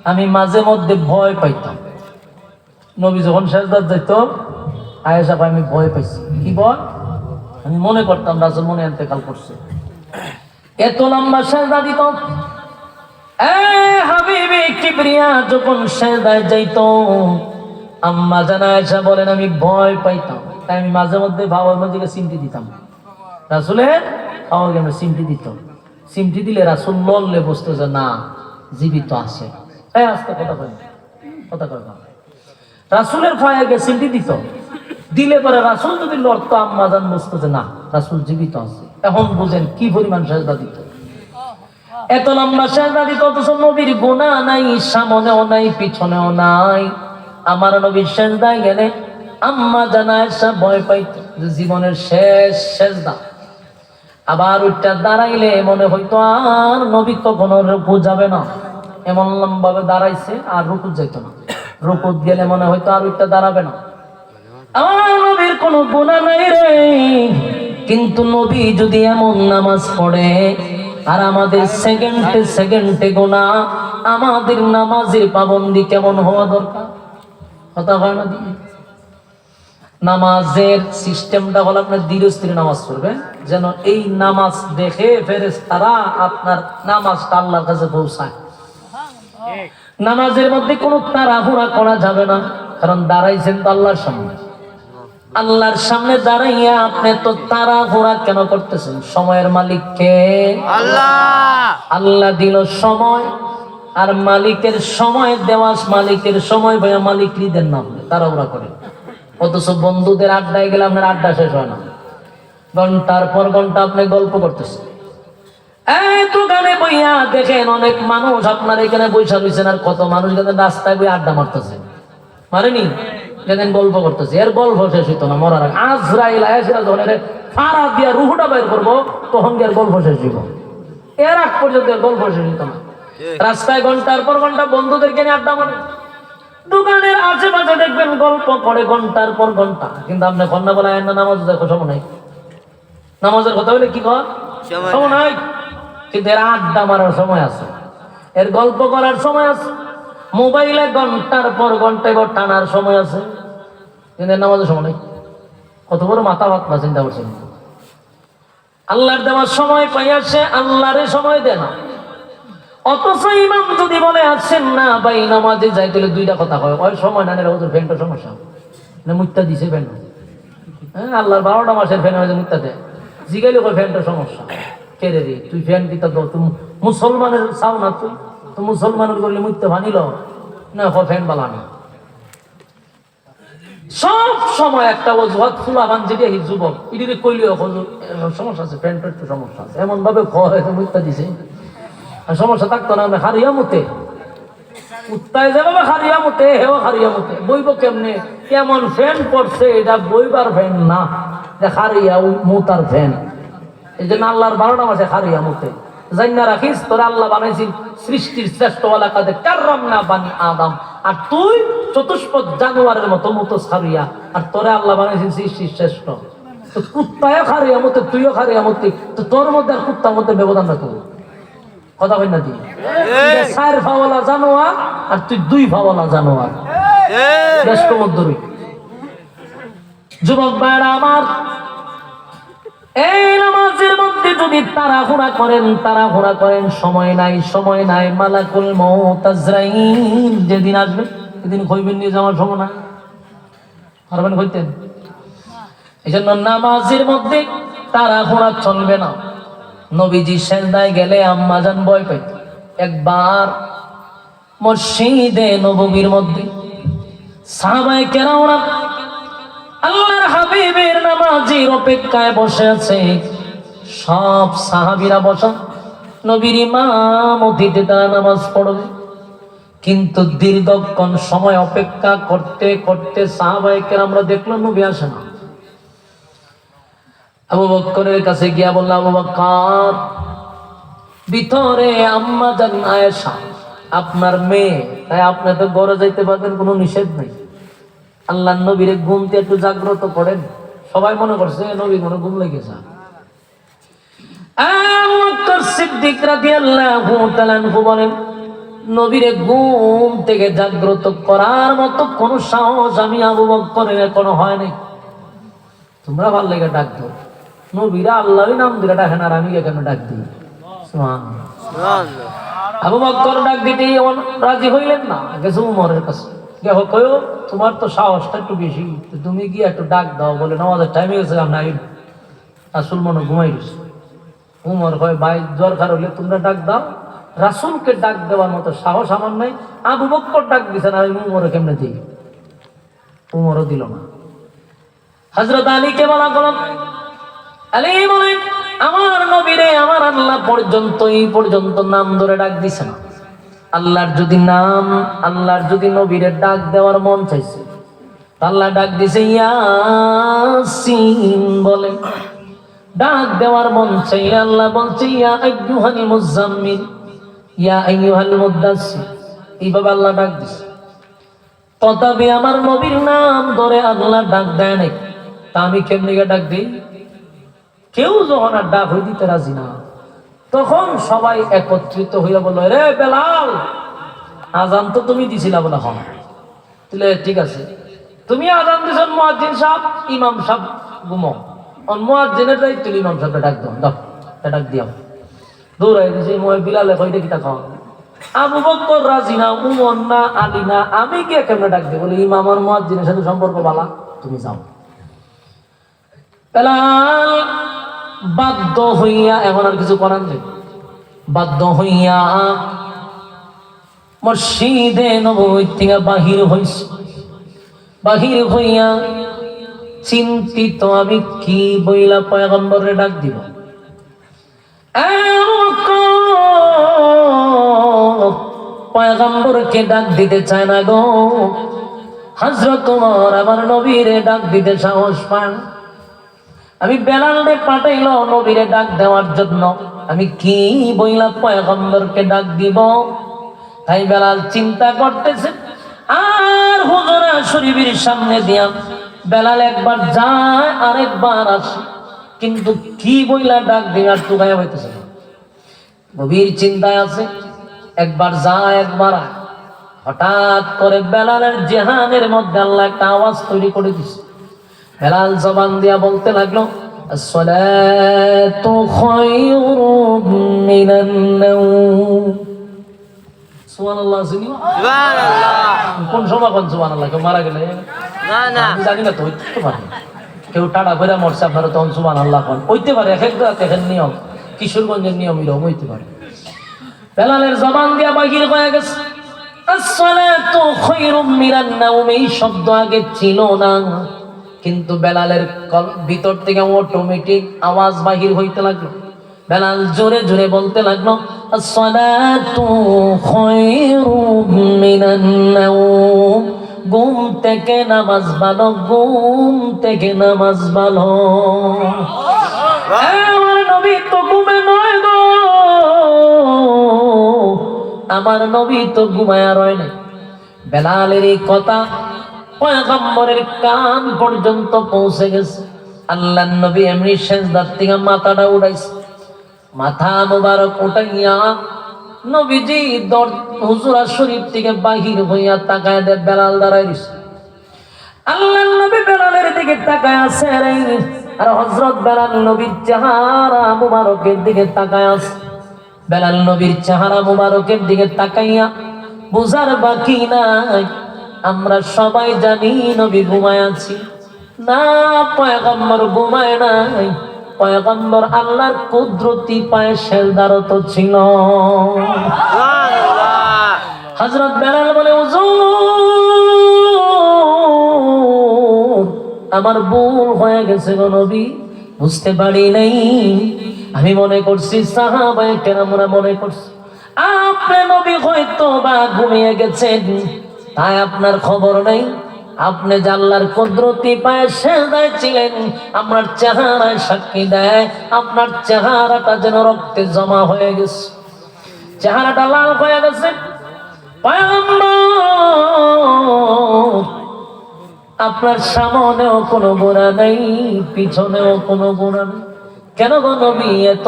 আমি মাঝে মধ্যে ভয় পাইতাম। নবী যখন সেজদায় যাইতো, আয়েশা কয় আমি ভয় পাইছি। কি বল? আমি মনে করতাম রাসূল মনে ইন্তেকাল করছে। এত লম্বা সেজদা দিত। হাবিবে কিবরিয়া যখন সেজদায় যাইতো, আম্মা জান আয়েশা বলেন আমি ভয় পাইতাম। তাই আমি মাঝে মধ্যে বাবার মধ্যে সিমটি দিতাম। রাসূলের বাবাকে আমরা সিমটি দিত। সিমটি দিলে রাসূল লড়লে বুঝতো যে না, জীবিত আছে। আস্তে কথা কয়, কথা কয় না। রাসূলের পায়ে সিমটি দিত, দিলে পরে রাসূল যদি লড়তো, আম্মা জান বুঝতো যে না, রাসূল জীবিত আছে। এখন বুঝেন কি পরিমাণ সেজদা দিত। এত লম্বা সেজদা দিত, অথচ নবীর গুনাহ নাই, সামনেও নাই পিছনেও নাই। আমার নবীর সেজদায় গেলে আম্মা জান আয়েশা ভয় পাইত যে জীবনের শেষ সেজদা। আবার ওইটা দাঁড়াইলে মনে হইতো আর নবী কখনো রুকু যাবে না, এমন লম্বাভাবে দাঁড়াইছে আর রুকু যাইত না। রুকু গেলে মনে হইতো আর ওইটা দাঁড়াবে না। আমার নবীর কোনো গুনাহ নাই রে, কিন্তু নবী যদি এমন নামাজ পড়ে আর আমাদের সেকেন্ডে সেকেন্ডে গুনাহ, আমাদের নামাজের পাবন্দি কেমন হওয়া দরকার? কথা হয় না? নামাজের সিস্টেমটা হলো আপনার ধীরস্থির নামাজ পড়বেন, যেন এই নামাজ দেখে ফেরেশতারা আপনার নামাজটা আল্লাহর কাছে পৌঁছায়। নামাজের মধ্যে কোনো তাড়াহুড়া করা যাবে না, কারণ দাঁড়াইছেন তো আল্লাহর সামনে। আল্লাহর সামনে দাঁড়াইয়া আপনি তো তাড়াহুড়া কেন করতেছেন? সময়ের মালিক কে? আল্লাহ। আল্লাহ দিল সময়, আর মালিকের সময় দেওয়া, মালিকের সময় ভাইয়া মালিক দেন না, তাড়াহুড়া করে। অথচ বন্ধুদের আড্ডায় গেলে আপনার আড্ডা শেষ হয় না, ঘন্টার পর ঘন্টা আপনি গল্প করতেছেন। এই দোকানে বইয়া দেখেন অনেক মানুষ আপনার এখানে বৈশা রয়েছেন, আর কত মানুষ গেছেন রাস্তায় বই আড্ডা মারতেছে, মারেনি গেছেন গল্প করতেছে। এর গল্প শেষ হইতো না, মরার আগে আজরাইল আয়েশা যখন এর ফাড়া দিয়া রুহুটা বের করবো, তখন গিয়ে গল্প শেষ হইব। এর আগ পর্যন্ত গল্প শেষ হইতো না। রাস্তায় ঘন্টার পর ঘন্টা বন্ধুদেরকে নিয়ে আড্ডা মারে, দোকানের আশেপাশে দেখবেন গল্প করে ঘন্টার পর ঘন্টা, কিন্তু আপনি কন্যা বলা না নামাজ দেখো সময় নাই। নামাজের কথা বলে কি কর সময় নাই, কিন্তু এর আড্ডা মারার সময় আছে, এর গল্প করার সময় আছে, মোবাইলে ঘন্টার পর ঘন্টা এবার টানার সময় আছে, কিন্তু এর নামাজের সময় নাই। কত বড় মাথা ভাত না চিন্তা করছেন? আল্লাহর দেওয়ার সময় পাইয়াছে, আল্লাহরে সময় দেয় না। অথচ ইমাম যদি বলে আসছেন না ভাই নামাজে যাই, তাহলে দুইটা কথা হয়, ওই সময় না নিলে ওদের ফ্যানটা সমস্যা না, মুত্তা দিছে ফ্যান। হ্যাঁ, আল্লাহর 12টা মাসের ফ্যান হয়েছে মুত্তা দেয়, জিগাইলে ওই ফ্যানটা সমস্যা। কে রে তুই ফ্যান দিতা তো তুমি মুসলমানের চাও না, তুই তো মুসলমানের করলে মুত্তা ভানিল না, ফ্যান বালানি। সব সময় একটা অজুহাত ফুলাবান যেটা যুবক এদিকে কইলেও সমস্যা আছে, ফ্যানটা একটু সমস্যা আছে, এমন ভাবে মুত্তা দিছে। সমস্যা থাকতো না, হারিয়া মতে উত্তায় যাবে হারিয়া মতে, হেও হারিয়া মতে বইব কেমনে? কেমন ফ্যান পড়ছে, এটা বইবার ফ্যান না, যে হারিয়া মুতার ফ্যান। এই জন্য আল্লাহর 12টা মাসে হারিয়া মতে জান্না রাখিস, তোরা আল্লাহ বানাইছিল সৃষ্টির শ্রেষ্ঠ এলাকাতে কাররাম না বানি আদম, আর তুই চতুষ্পদ জানোয়ারের মতো মুতোস হারিয়া, আর তোরা আল্লাহ বানাইছিল সৃষ্টির শ্রেষ্ঠ। তো কুত্তায় হারিয়া মতে, তুইও হারিয়া মতে, তো তোর মধ্যে আর কুত্তার মধ্যে ব্যবধান রাখবো। কথা বল না, তুই 4 ফাওয়ালা জানোয়ার আর তুই 2 ফাওয়ালা জানোয়ার, দেশকে মধ্যরই। যুবক ভাইরা আমার, এই নামাজের মধ্যে যদি তাড়াহুড়া করেন, সময় নাই, সময় নাই, মালাকুল মউত আজরাইল যেদিন আসবে সেদিন কইবেন নিয়ে যাওয়ার সময় না, পারবেন কইতেন? এই জন্য নামাজের মধ্যে তাড়াহুড়া চলবে না। নবীজি সেজদায় গেলে আম্মা জান ভয় পাইত। একবার মসজিদে নববীর মধ্যে সাহাবায়ে কেরামরা আল্লাহর হাবিবের নামাজের অপেক্ষায় বসে আছে। সব সাহাবীরা বসা, নবীর ইমামতিতে তারা নামাজ পড়বে, কিন্তু দীর্ঘক্ষণ সময় অপেক্ষা করতে করতে সাহাবায়ে কেরামরা দেখলো নবী আসে না। আবু বকরের কাছে গিয়া বলল, আবু বকর, ভিতরে আম্মা জান আয়েশা আপনার মেয়ে, তাই আপনি তো ঘরে যাইতে পারবেন, কোনো নিষেধ নেই, আল্লাহ নবীরে ঘুমতে একটু জাগ্রত করেন। সবাই মনে করছে নবী মনে ঘুম লেগেছে। আবু বকর সিদ্দিক রাদিয়াল্লাহু তাআলা আনহু বলেন, নবীরে ঘুম থেকে জাগ্রত করার মতো কোন সাহস আমি আবু বকরের এখনো হয় নাই। তোমরা ভাল লেগে ডাক দাও, নবীরা আল্লাহই নাম দিলে ডাকেন, আর আমি কেন ডাক দিই? সুবহানাল্লাহ। আবু বকর ডাক দিতে রাজি হইলেন না, গেছে উমরের কাছে, কয়ো তোমার তো সাহসটা একটু বেশি, তুমি কি একটু ডাক দাও, বলে নামাজের টাইম হয়ে গেছে, আমরা রাসূল মনে ঘুমাই গেছে। উমর কয় ভাই দরকার হলে তোমরা ডাক দাও, রাসূলকে ডাক দেওয়ার মতো সাহস আমার নাই। আবু বকর ডাক দিছেন, আর উমরে কেমনে দিই? উমরও দিল না। হযরত আলীকে বলা গেল, আলী বলেন আমার নবীরে আমার আল্লাহ পর্যন্ত এই পর্যন্ত নাম ধরে ডাক দিছে না। আল্লাহর যদি নাম, আল্লাহর যদি নবীরে ডাক দেওয়ার মন চাইছে, আল্লাহ ডাক দিছে ইয়াসিন বলে। ডাক দেওয়ার মন চাই, আল্লাহ বলছে ইয়া আইয়ুহাল মুজাম্মিল, ইয়া আইয়ুহাল মুদাসসির, এইভাবে আল্লাহ ডাক দিছে। তথাপি আমার নবীর নাম ধরে আল্লাহ ডাক দেয় নাই, তা আমি কেমনি ডাক দিই? কেউ যখন আর ডাক হই দিতে রাজি না, তখন সবাই একত্রিত হইয়া বলল, রে বেলাল, আজান তো তুমি দিছিলা? বলে হ্যাঁ। তাহলে ঠিক আছে, তুমি আজান দিছেন, মুয়াজ্জিন সাহেব ইমাম সাহেব ঘুমো, মুয়াজ্জিনের দায়িত্ব ইমাম সাহেবকে ডাক দাও, দাও ডাক দিও। দৌড়াই দিছে বিলালে কইটা কিতা খাওয়া। আবু বকর রাজি না, উমর না, আলী না, আমি কে কেমনে ডাক দিই? বলে ইমাম আর মুয়াজ্জিনের সাথে সম্পর্ক ভালো, তুমি যাও। বেলাল বাধ্য হইয়া, এখন আর কিছু করার নেই, বাধ্য হইয়া মসজিদে নববী থেকে বাহির হইছে। বাহির হইয়া চিন্তিত, আমি কি বইলা পয়গম্বরে ডাক দিব? পয়গম্বরকে ডাক দিতে চায় না গো। হযরত ওমর আমার নবীরে ডাক দিতে সাহস পান। আমি বেলালে পাঠাইল নবীরে ডাক দেওয়ার জন্য, আমি কি বইলা পয়গম্বরকে ডাক দিব? তাই বেলাল চিন্তা করতেছে। আর হুজুরা শরীফের সামনে দিয়া বেলাল একবার যায় আর একবার আসে, কিন্তু কি বইলা ডাক দেওয়ার টুকায় হইতেছে না। গভীর চিন্তায় আছে, একবার যায় একবার আয়। হঠাৎ করে বেলালের জেহানের মধ্যে আল্লাহ একটা আওয়াজ তৈরি করে দিছে। বেলাল জবান দিয়া বলতে লাগলো, আসসালাতু খায়রুম মিনান নাওম। সুবহানাল্লাহ, সুবহানাল্লাহ। কোন সময় কোন সুবহানাল্লাহ? কেউ মারা গেলে না না আমি জানি না তো, হইতে পারে কেউ টাটা করে মরছে, আপনারা তখন সুবহানাল্লাহ কোন হইতে পারে। এক একটা দেখেন নিয়ম, কিশোরগঞ্জের নিয়ম এরকম হইতে পারে। বেলালের জবান দিয়া বাহির হয়ে গেছে আসসালাতু খায়রুম মিনান নাওম। এই শব্দ আগে ছিল না, কিন্তু বেলালের ভিতর থেকে অটোমেটিক আওয়াজ বাহির হইতে লাগলো। বেলাল জোরে জোরে বলতে লাগলো, আসসালাতু খায়রুম মিনান নাওম। ঘুম থেকে নামাজ ভালো, ঘুম থেকে নামাজ ভালো। আমার নবী তো ঘুমে নয় গো, আমার নবী তো ঘুমায়া রয় নাই। বেলালের এই কথা পয়গম্বরের কান পর্যন্ত পৌঁছে গেছে। আল্লাহর নবী এমনি সেজদার থেকে মাথাটা উঠাইছে। মাথা মুবারক উঠাইয়া নবীজি হুজুরা শরীফ থেকে বাহির হইয়া তাকায় দে, বেলাল দাঁড়ায় রইছে। আল্লাহর নবী বেলালের দিকে তাকায় আছে, আর হযরত বেলাল নবীর চেহারা মুবারকের দিকে তাকায় আছে। বেলাল নবীর চেহারা মুবারকের দিকে তাকাইয়া বুঝার বাকি নাই, আমরা সবাই জানি নবী ঘুমায় আছি না, পয়গম্বর ঘুমায় নাই। পয়গম্বর আল্লাহর কুদরতি পায়ে সেজদারত ছিল। হযরত বেলাল বলে, হুজুর আমার ভুল হয়ে গেছে গো নবী, বুঝতে পারি নাই। আমি মনে করছি সাহাবায়ে কেরামরা মনে করছি আপনি নবী হয়তো বা ঘুমিয়ে গেছেন, তাই আপনার খবর নেই। আপনি যে আল্লাহর কুদরতি পায়ে সেজদায় ছিলেন, আপনার চেহারায় সাক্ষী দেয় আপনার চেহারাটা যেন রক্তে জমা হয়ে গেছে, চেহারাটা লাল হয়ে গেছে। পয়গম্বর আপনার সামনেও কোনো গুনাহ নেই, পিছনেও কোনো গুনাহ নেই। কেন গো নবী এত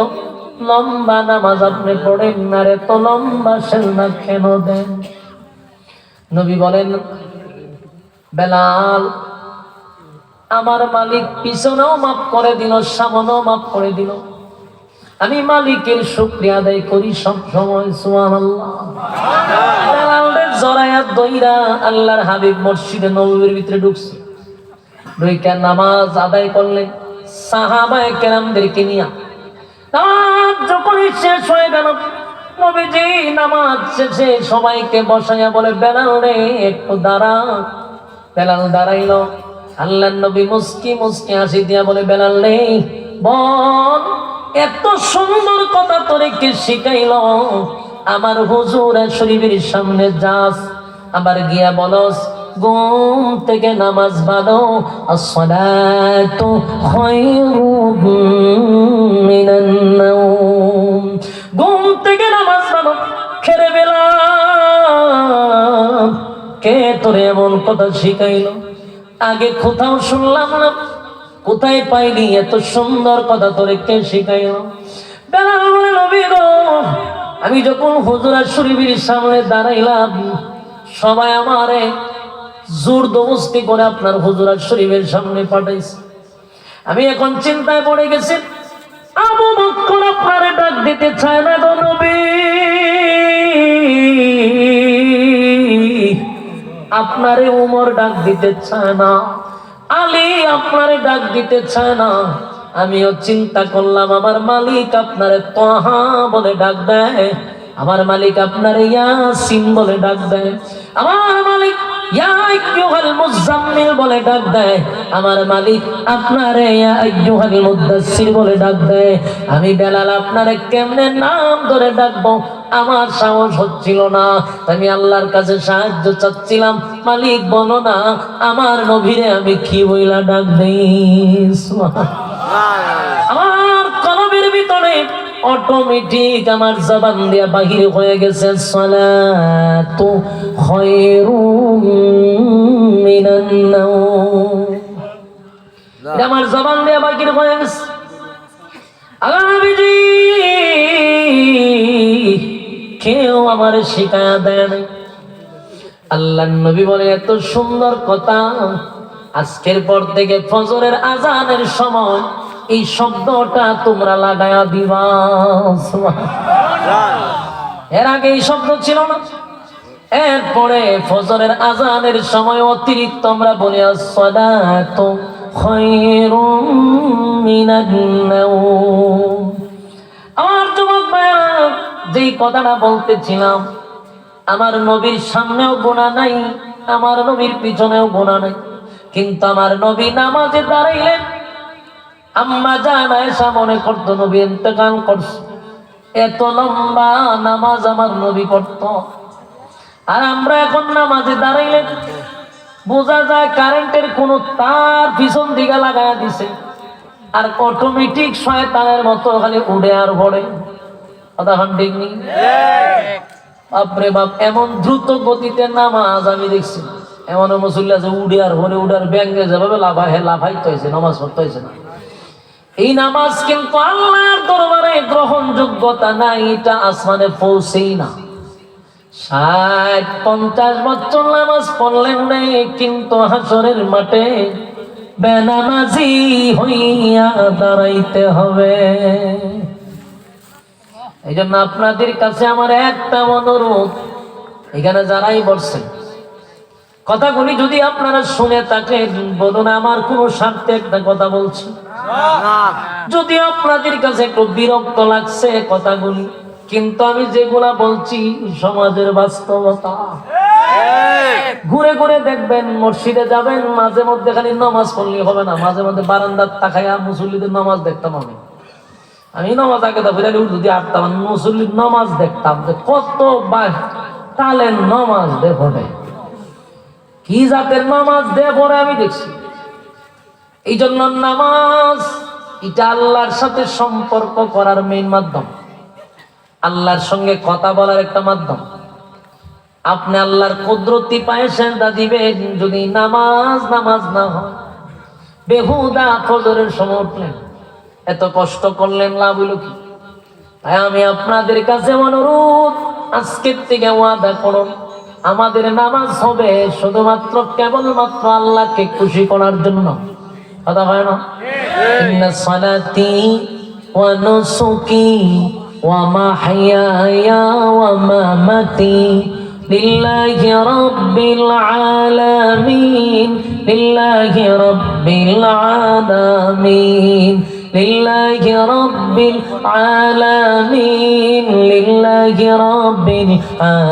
লম্বা নামাজ আপনি পড়েন না, এত লম্বা সেজদা কেন দেন? নবী বলেন, বেলাল, আমার মালিক পিছনেও মাফ করে দিল, সামনেও মাফ করে দিল। আমি মালিকের শুকরিয়া আদায় করি সব সময়। সুবহানাল্লাহ। বেলালের জড়ায়া দইরা আল্লাহর হাবিব মসজিদে নববীর ভিতরে ঢুকছে, ঢুইকা নামাজ আদায় করলেন সাহাবায়ে কেরামদেরকে নিয়া। নামাজ যখনই শেষ হয়ে গেল, নবীজি নামাজ শেষে সবাইকে বসাইয়া বলে, বেলাল রে একটু দাঁড়া। বেলাল দাঁড়াইল। আল্লাহর নবী মুস্কি মুস্কি হাসি দিয়া বলে, বেলাল রে বল, এত সুন্দর কথা তোরে কে শিখাইল? আমার হুজুর শরীফের সামনে যাস, আবার গিয়া বলস ঘুম থেকে নামাজ ভালো, আসসালাতু খায়রুম মিনান নাওম। ঘুম থেকে নামাজ ভালো। খেরে বেলাল, কে তোরে এমন কথা শিখাইলো? আগে কোথাও শুনলাম না, কোথায় পাইলি এত সুন্দর কথা তোরে কে শিখাইলো? বেলাল বলে, নবী গো, আমি যখন হুজুর শরীফের সামনে দাঁড়াইলাম, সবাই আমারে জোর দমস্তি করে আপনার হুজুর শরীফের সামনে পাঠাইছে। আমি এখন চিন্তায় পড়ে গেছি, আবু বকর আপনারে ডাক দিতে চায় না গো নবী, আপনারে উমর ডাক দিতে চায় না, আলী আপনারে ডাক দিতে চায় না। আমিও চিন্তা করলাম, আমার মালিক আপনারে তাহা বলে ডাক দেয়, আমার মালিক আপনারে ইয়াসিন বলে ডাক দেয়, আমার মালিক ইয়া আইয়ুহাল মুযাম্মিল বলে ডাক দেয়, আমার মালিক আপনারে ইয়া আইয়ুহাল মুদাসসির বলে ডাক দেয়। আমি বেলাল আপনারে কেমনে নাম ধরে ডাকবো আমার সাহস হচ্ছিল না। আমি আল্লাহর কাছে সাহায্য চাচ্ছিলাম, মালিক বলো না আমার নবীরে আমি কি বইলা ডাক দেই। আমার কলবের ভিতরে অটোমেটিক আমার জবান দিয়া বাহির হয়ে গেছে, সালাতু খায়রুম মিনান নাওম। আমার জবান দিয়া বাহির হয়ে গেছে। আগামীজি কেউ আমার শিখায়া দেয় নাই। আল্লাহর নবী বলে, এত সুন্দর কথা, আজকের পর থেকে ফজরের আজানের সময় এই শব্দটা তোমরা লাগায়া দিবা। এর আগে এই শব্দ ছিল না। এরপরে ফজরের আজানের সময় অতিরিক্ত আমরা বলি, আসসালাতু খায়রুম মিনান নাওম। আমার যুবক ভাইরা, যেই কথাটা বলতেছিলাম, আমার নবীর সামনেও গুনাহ নাই, আমার নবীর পিছনেও গুনাহ নাই, কিন্তু আমার নবী নামাজে দাঁড়াইলেন, আম্মা জান আয়েশা মনে করতো নবী ইন্তেকাল করছে। এত লম্বা নামাজ আমার নবী পড়তো। আর আমরা এখন নামাজে দাঁড়াইলেন, বোঝা যায় কারেন্টের কোন তার পিছন দিকে লাগায়া দিছে, আর অটোমেটিক শয়তানের মতো খালি উড়ে আর পড়ে। কথা ঠিক নেই? বাপরে বাপ, এমন দ্রুত গতিতে নামাজ আমি দেখছি। এমন মুসল্লি আছে উড়ে আর ভরে উড়ে আর ব্যাঙ্গে যেভাবে লাফাইতে হয়েছে, নামাজ পড়তে হয়েছে না। এই নামাজ কিন্তু আল্লাহর দরবারে গ্রহণযোগ্যতা নাই, এটা আসমানে পৌঁছেই না। 60-50 বছর নামাজ পড়লেন নাই, কিন্তু হাসরের মাঠে বেনামাজি হইয়া দাঁড়াইতে হবে। এই জন্য আপনাদের কাছে আমার একটা অনুরোধ, এখানে যারাই বসছেন, কথাগুলি যদি আপনারা শুনে থাকেন, বলুন আমার কোনো স্বার্থে একটা কথা বলছি। যদি আপনাদের কাছে একটু বিরক্ত লাগছে কথাগুলি, কিন্তু আমি যেগুলা বলছি সমাজের বাস্তবতা। ঘুরে ঘুরে দেখবেন, মসজিদে যাবেন, মাঝে মধ্যে খালি নামাজ পড়লে হবে না, মাঝে মধ্যে বারান্দার তাকাইয়া মুসল্লিদের নামাজ দেখতাম। আমি নামাজ আগে যদি আটতাম, মুসল্লির নামাজ দেখতাম যে কত তালের নামাজ দে পড়ে, কি জাতের নামাজ দে পড়ে আমি দেখছি। এই জন্য নামাজ এটা আল্লাহর সাথে সম্পর্ক করার মেইন মাধ্যম, আল্লাহর সঙ্গে কথা বলার একটা মাধ্যম। আপনি আল্লাহর কুদরতি পায়ে সেজদা দিবেন। যদি নামাজ না হয়, বেহুদা ফজরের সময় উঠলেন, এত কষ্ট করলেন, লাভ হইল কি? তাই আমি আপনাদের কাছে অনুরোধ, আজকের থেকে ওয়াদা করুন, আমাদের নামাজ হবে শুধুমাত্র কেবলমাত্র আল্লাহকে খুশি করার জন্য। কথা হয় না? ইন্না সালাতি ওয়া নুসুকি ওয়া মাহইয়ায়া ওয়া মামাতি লিল্লাহি রাব্বিল আলামিন, লিল্লাহি রাব্বিল আলামিন, লিল্লাহি রাব্বিল আলামিন, লিল্লাহি রাব্বিল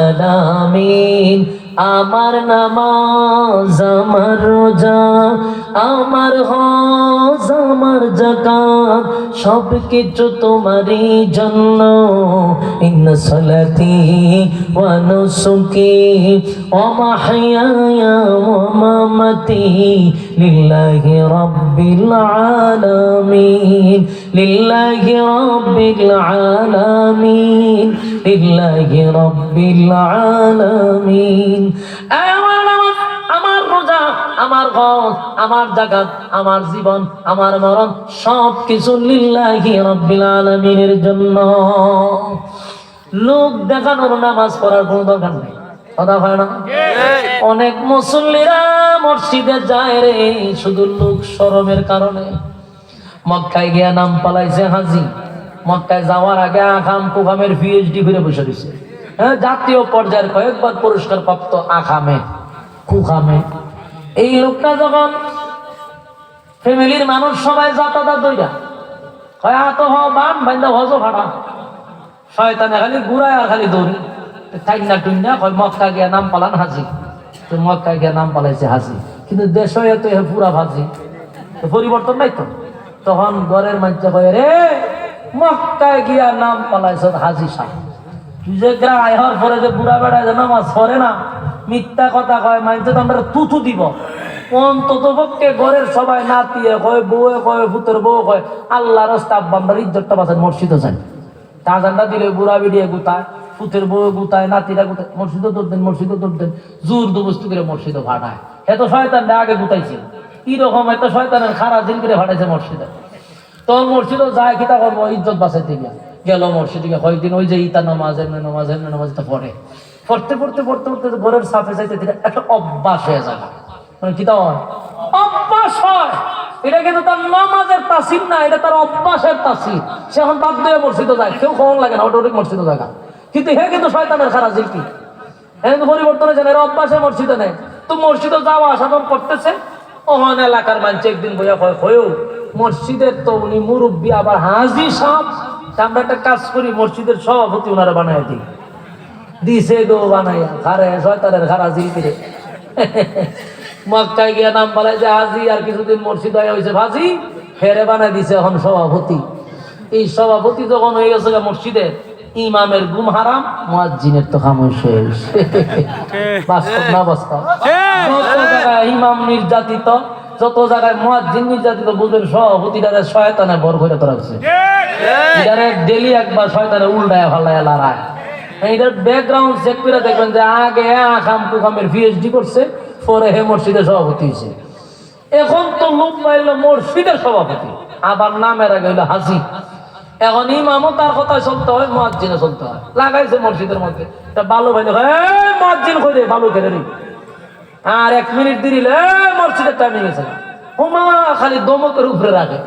আলামিন। আমার নামাজ, আমার রোজা, আমার হজ, আমার যাকাত সবকিছু তোমারই জন্য। ইন্না সালাতি ওয়া নুসুকি ওয়া মাহইয়ায়া ওয়া মামাতি লিল্লাহি রাব্বিল আলামিন, লিল্লাহি রাব্বিল আলামিন, লিল্লাহি রাব্বিল আলামিন। আমার রোজা, আমার হজ, আমার যাকাত, আমার জীবন, আমার মরণ সবকিছু লিল্লাহি রাব্বিল আলামিনের জন্য। লোক দেখানোর নামাজ পড়ার কোনো দরকার নেই। কথা হয় না? অনেক মুসল্লিরা মসজিদে যায় রে শুধু লোক শরমের কারণে। মক্কায় গিয়া নাম পালাইছে হাজি, মক্কায় যাওয়ার আগে আখাম কুখামের পিএইচডি করে বসে দিছে। হ্যাঁ, জাতীয় পর্যায়ের কয়েকবার পুরস্কার প্রাপ্ত আখামে কুখামে। এই লোকটা যখন ফ্যামিলির মানুষ সবাই যাতায়াত দইরা কয় আত হ বান বাইন্দা হজ ভাড়া, শয়তানে খালি ঘুরায় আর খালি দৌড়ে টাইনা টুইনা কয় মক্কা গিয়া নাম পালান হাজি। তো মক্কায় গিয়া নাম পালাইছে হাজি, কিন্তু দেশ তো পুরা ভাজি, পরিবর্তন নাই তো। তখন ঘরের মানুষ কয় রে মক্কায় গিয়া নাম পালাইছ হাজি সাহেব, তুই যে গ্রায় হওয়ার পরে যে বুড়া বেড়ায় যে নামাজ পড়ে না, মিথ্যা কথা কয়, মানছে তো আমরা তুতু দিব। অন্তত পক্ষে ঘরের সবাই নাতিয়ে কয়, বউয়ে কয়, ভূতের বউ কয়, আল্লাহ রাস্তা আব্বা আমরা ইজ্জতটা বাঁচান, মসজিদে যান। কাজানটা দিলে বুড়া বিড়িয়ে গুতায়, ভূতের বউ গুতায়, নাতিরা গুতায়, মসজিদে দৌড় দেন, জোর দুবস্তু করে মসজিদে ভাড়ায়। এত শয়তানটা আগে গুতাইছে, কিরকম এত শয়তানের খারা দিন করে ভাড়াইছে মসজিদে। তখন মসজিদও যায়, কিতা করবো, ইজ্জত বাঁচাইতে গিয়া গেল মসজিদে। কয়েকদিন ওই যে ইতা নামাজ এমনি নামাজটা পড়ে, পড়তে ঘরের সাফে যাইতে একটা অভ্যাস হয়ে যায়। মানে কিতা হয়, অভ্যাস হয়। এটা কিন্তু তার নামাজের তাসির না, এটা তার অভ্যাসের তাসির। সে এখন বাধ্য হয়ে মসজিদে যায়, কেউ খবর লাগে না, অটোমেটিক মসজিদে জায়গা। কিন্তু হে কিন্তু শয়তানের খারাপ জিলকি, হ্যাঁ কিন্তু পরিবর্তনের জন্য এর অভ্যাসে মসজিদে নেই। তো মসজিদে যাওয়া আসা করতেছে, ওখান এলাকার মানুষ একদিন বইয়া হয়েও মসজিদের তো উনি মুরব্বী, আবার হাজি সাহেব, আমরা একটা কাজ করি, মসজিদের সভাপতি ওনারা বানাই দিই, দিছে গো বানাইয়া খারে শয়তানের খারা জিলকিরে। মক্কায় গিয়া নাম পালাই যে হাজি, আর কিছুদিন মসজিদ হয়েছে ভাজি, ফেরে বানাই দিছে এখন সভাপতি। এই সভাপতি যখন হয়ে গেছে মসজিদে, ইমামের গুম হারাম, মুয়াজ্জিনের তো খামোশ শেষ। বাস্তব না বাস্তব? যত জায়গায় ইমাম নির্যাতিত, যত জায়গায় মুয়াজ্জিন নির্যাতিত, বুঝবেন সভাপতিটা শয়তানে বর করে রাখছে। এটারে ডেলি একবার শয়তানে উল্টায় ফালায় লড়ায়। এইটার ব্যাকগ্রাউন্ড চেক করে দেখবেন যে আগে আখাম কুখামের পিএইচডি করছে, পরে হে মসজিদের সভাপতি হয়েছে। এখন তো লোক পাইল মসজিদের সভাপতি, আবার নামের আগে হইলো হাজি। এখন ইমামও তার কথায় চলতে হয়, মুয়াজ্জিনে চলতে হয়। লাগাইছে মসজিদের মধ্যে বালু ভাই, মুয়াজ্জিন কইরে বালু কেড়ে নি, আর 1 মিনিট দিলে মসজিদের টাইমিং গেছে, হুমা খালি দমকের উপরে রাখে।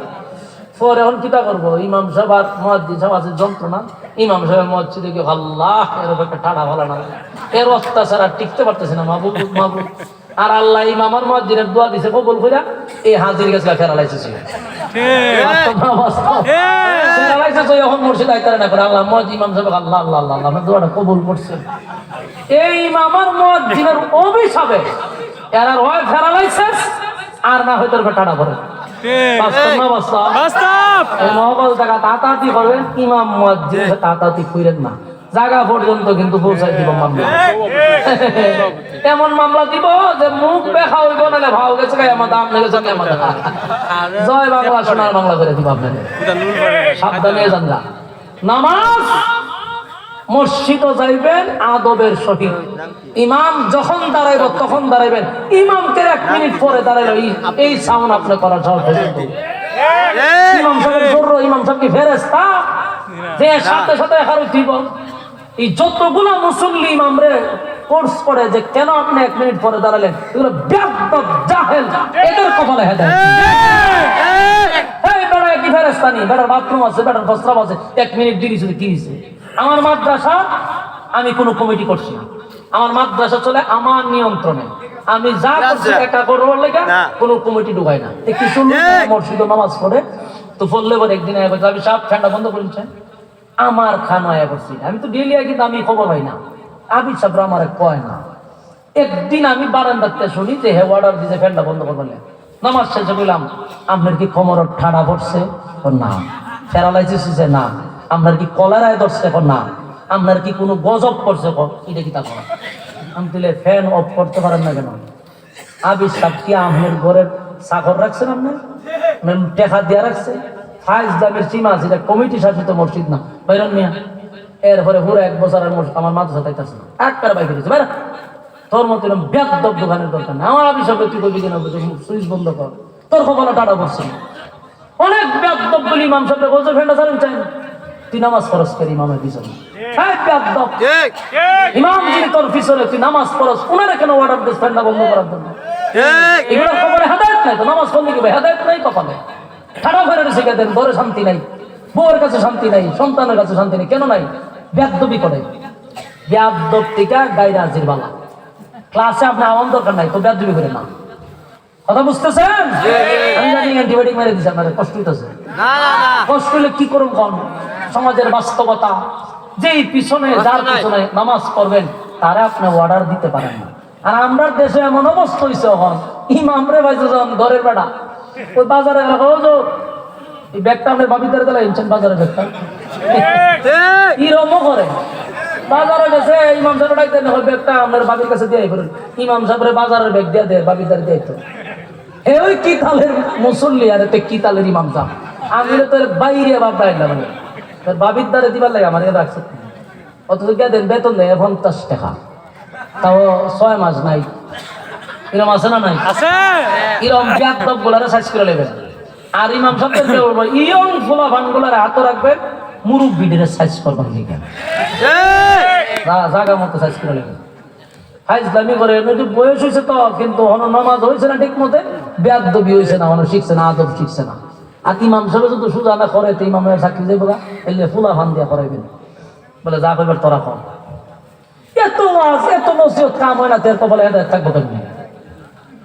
পরে এখন কিতা করবো, ইমাম সাহেব আর মুয়াজ্জিন সাহেব আছে যন্ত্রণা। ইমাম সাহেব মসজিদে গিয়ে আল্লাহ এর একটা ঠাড়া ভালো না, এর অত্যাচার আর টিকতে পারতেছে না, মাহবুব মাহবুব। আর আল্লাহ ইমাম আর মুয়াজ্জিনের দোয়া দিছে কবুল কইরা, এই হাজির গেছে ফেরালাইছে। এখন মসজিদ আইতারে না করে আল্লাহ ইমাম সাহেব আল্লাহ আল্লাহ আল্লাহ আমার দোয়াটা কবুল করছে। এই ইমাম আর মুয়াজ্জিনের অভিশাপে এরা হয় ফেরালাইছে, আর না হয়তো টাটা করে। তাতাতি করবেন, ইমাম মুয়াজ্জিন তাতাতি কইরেন না, জায়গা পর্যন্ত কিন্তু পৌঁছাই দিব মামলা। এমন মামলা দিব যে মুখ দেখা হইব, নাহলে ভাও গেছে জয় বাংলা সোনার বাংলা করে দিব আপনাদের। সাবধানে জানলা। নামাজ মসজিদও যাইবেন আদবের সহিত। ইমাম যখন দাঁড়াইব তখন দাঁড়াইবেন, ইমামকে 1 মিনিট পরে দাঁড়াইলো এই সাউন্ড আপনি করা সহজ। ইমাম সাহেব জোর, ইমাম সাহেব কি ফেরেশতা যে সাথে সাথে হারু দিব? এই যতগুলা মুসল্লি ইমামরে কোর্স করে যে কেন আপনি 1 মিনিট পরে দাঁড়ালেন, এগুলো বেয়াদব জাহেল, এদের কপালে হেদায়েত। এই বেড়া কি ফেরেশতা নি? বেড়ার বাথরুম আছে, বেড়ার প্রস্রাব আছে, 1 মিনিট দেরি শুধু কি হইছে? আমার মাদ্রাসা আমি কোনো কমিটি করছি না, আমার মাদ্রাসা চলে আমার নিয়ন্ত্রণে। আমি যা করছি একা করবার লেগে কোনো কমিটি ঢুকাই না। কিছু মসজিদে নামাজ পড়ে তো পড়লে পরে একদিন আমি সব ঠান্ডা বন্ধ করেছেন, আমার খান আয়া করছি। আমি তো ডেলি কিন্তু আমি খবর পাই না, আবি সাহেব আমার কয় না। একদিন আমি বারান্দাতে শুনি যে হে অর্ডার দিয়েছে ফ্যানটা বন্ধ করবেন। নামাজ শেষে বললাম আপনার কি কোমর ঠাড়া পড়ছে? না। প্যারালাইসিস হয়েছে? না। আপনার কি কলেরায় ধরছে? না। আপনার কি কোনো গজব করছে? এটা কি তা করা? আমি দিলে ফ্যান অফ করতে পারেন না কেন? আবি সাহেব কি আপনার ঘরের চাকর রাখছেন? আপনার টেকা দিয়া রাখছে? ফাইজ দামের সীমা আছে, এটা কমিটি শাসিত মসজিদ না, বাইরন মিয়া। এরপরে পুরো 1 বছর আমার মাথা চাইতেছে না, একবার বাইক দিয়েছে বাইরে। তোর মতো বেদব দোকানের দরকার না। আমার আবি সাহেব তুই কবি কিনা সুইচ বন্ধ কর, তোর কপালে টাটা পড়ছে। অনেক বেদব বলি ইমাম সাহেব বলছে ফ্যানটা চালেন চাই না, তুই নামাজ ফরজ করি ইমামের পিছনে। ইমাম যিনি তোর পিছনে তুই নামাজ ফরজ, ওনারা কেন অর্ডার দিস ফ্যানটা বন্ধ করার জন্য? এগুলোর কপালে হেদায়েত নাই তো, নামাজ পড়লে কি হেদায়েত নাই কপালে? ঠাড়া ফেরে শিখে দেন, ঘরে শান্তি নাই, বউয়ের কাছে শান্তি নাই, সন্তানের কাছে শান্তি নেই। কেন নাই? বেয়াদবি করে। বেয়াদব টিকা গায়রে হাজির বালা। ক্লাসে আপনি আওয়াম দরকার নাই তো বেয়াদবি করে না। কথা বুঝতেছেন? আমি জানি অ্যান্টিবায়োটিক মেরে দিচ্ছে, আপনার কষ্ট হইতেছে। কষ্ট হলে কি করুন কন? সমাজের বাস্তবতা, যেই পিছনে যার পিছনে নামাজ পড়বেন তারা আপনি অর্ডার দিতে পারেন না। আর আমরা দেশে এমন অবস্থা হয়েছে, এখন ইমামরে বাইছে যখন ঘরের বেড়া ওই বাজারে এই ব্যাগটা আপনার বাবিদারে দিলা ইনছেন বাজারে ব্যাগটা ইরমও করে। বাজারে গেছে ইমাম সাহেব ডাকতে ওই ব্যাগটা আপনার বাবির কাছে দিয়ে ফেলেন, ইমাম সাহেবের বাজারের ব্যাগ দিয়ে দেয়, বাবিদারে দিয়ে তো ওই কি তালের মুসল্লি আর এতে কি তালের ইমাম সাহেব। আমি তোর বাইরে বাপটা একদম তোর বাবির দ্বারে দিবার লাগে আমার রাখছে। অথচ কে দেন বেতন দেয় 50 টাকা, তাও 6 মাস নাই। এরম আছে না নাই? এরম বেয়াদব গুলারে সাইজ করে নেবেন। আর ইমাম সাহেব ইয়ং ফুলা ভান গুলারে হাত রাখবেন, মুরব্বিদের সাইজ করবেন লিখেন, জায়গা মতো সাইজ করে নেবেন। ফাইজলামি করে বয়স হয়েছে তো, কিন্তু নামাজ হয়েছে না ঠিক মতে, বেয়াদবি হয়েছে না, শিখছে না, আদব শিখছে না। আর ইমাম সাহেব যদি সুজা না করে তো ইমামের চাকরি যাইব গা, এলে ফুলা ভান দিয়া করাইবেন, বলে যা করবেন তোরা কর। এত মাস এত নসিহত কাম হয় না, তের কপালে হেদায়েত থাকবো কেমনি?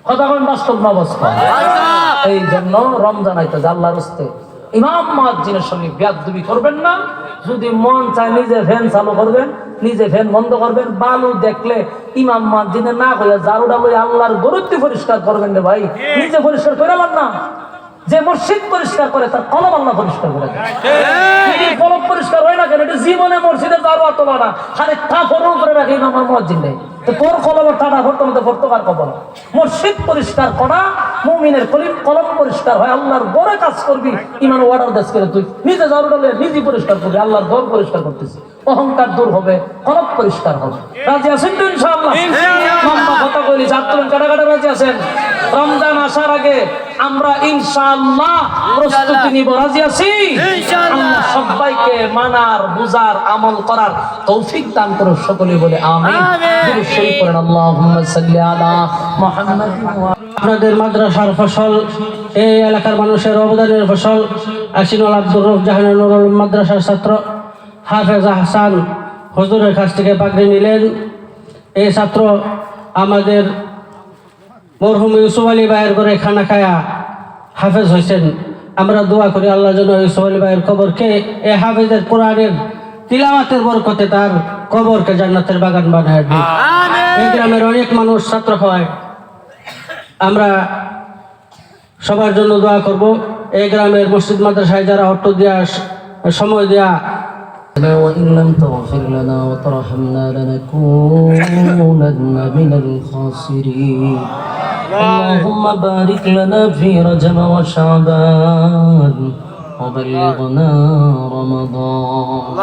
কতক্ষণ বাস্তব অবস্থা। এই জন্য রমজান আইতেছে, আল্লাহর রাস্তে ইমাম মুয়াজ্জিনের সঙ্গে বেয়াদবি করবেন না। যদি মন চায় নিজে ফ্যান চালু করবেন, নিজে ফ্যান বন্ধ করবেন। বালু দেখলে ইমাম মুয়াজ্জিনের না কইয়া জারুডা লই আল্লাহর গরুত্ব পরিষ্কার করবেন রে ভাই, নিজে পরিষ্কার করে না। যে মসজিদ পরিষ্কার করে তার কলম আল্লাহ পরিষ্কার করে দেয়। কলম পরিষ্কার হয় না কেন? এটা জীবনে মসজিদে জারু তোলা না, খালি কাপড় করে রাখে ইমাম মুয়াজ্জিন নেই তো তোর কলমের টাটা ভরতে মধ্যে ভরতে কার কবল? মসজিদ পরিষ্কার করা মুমিনের কলম পরিষ্কার হয়। আল্লাহর ঘরে কাজ করবি, ইমান অর্ডার দেশ করে তুই নিজে জারুটা লয়ে নিজে পরিষ্কার করবি, আল্লাহর ঘর পরিষ্কার করতেছি, অহংকার দূর হবে, কলম পরিষ্কার হবে। রাজি আছেন তো ইনশাআল্লাহ? লম্বা কথা কইলি চারজন কাটাকাটা রাজি আছেন? রমজান আসার আগে আমরা ইনশাআল্লাহ প্রস্তুতি নিব, রাজি আছি? আল্লাহ সবাইকে মানার, বুঝার, আমল করার তৌফিক দান করুন, সকলে বলে আমিন। দুরূদ শরীফ পড়েন, আল্লাহুম্মা সাল্লি আলা মুহাম্মাদ। আপনাদের মাদ্রাসার ফসল, এই এলাকার মানুষের অবদানের ফসল। আশিনুল আব্দুর রউফ জাহানুল মাদ্রাসার ছাত্র হাফেজ আহসান হুজুরের কাছ থেকে পাগড়ি নিলেন। এই ছাত্র আমাদের মরহুম ইউসুফ আলী ভাইয়ের ঘরে খানা খায়া হাফেজ হয়েছেন। আমরা দোয়া করি আল্লাহ যেন ইউসুফ আলী ভাইয়ের কবরকে, এই হাফেজের কোরআনের তিলাওয়াতের বরকতে তার কবরকে জান্নাতের বাগান বানায় দেয়। এই গ্রামের অনেক মানুষ ছাত্র হয়, আমরা সবার জন্য দোয়া করব। এই গ্রামের মসজিদ মাদ্রাসায় যারা অর্থ দেওয়া, সময় দেওয়া, وإن لم تغفر لنا وترحمنا لنكونن من الخاسرين اللهم بارك لنا في رجب وشعبان وبلغنا رمضان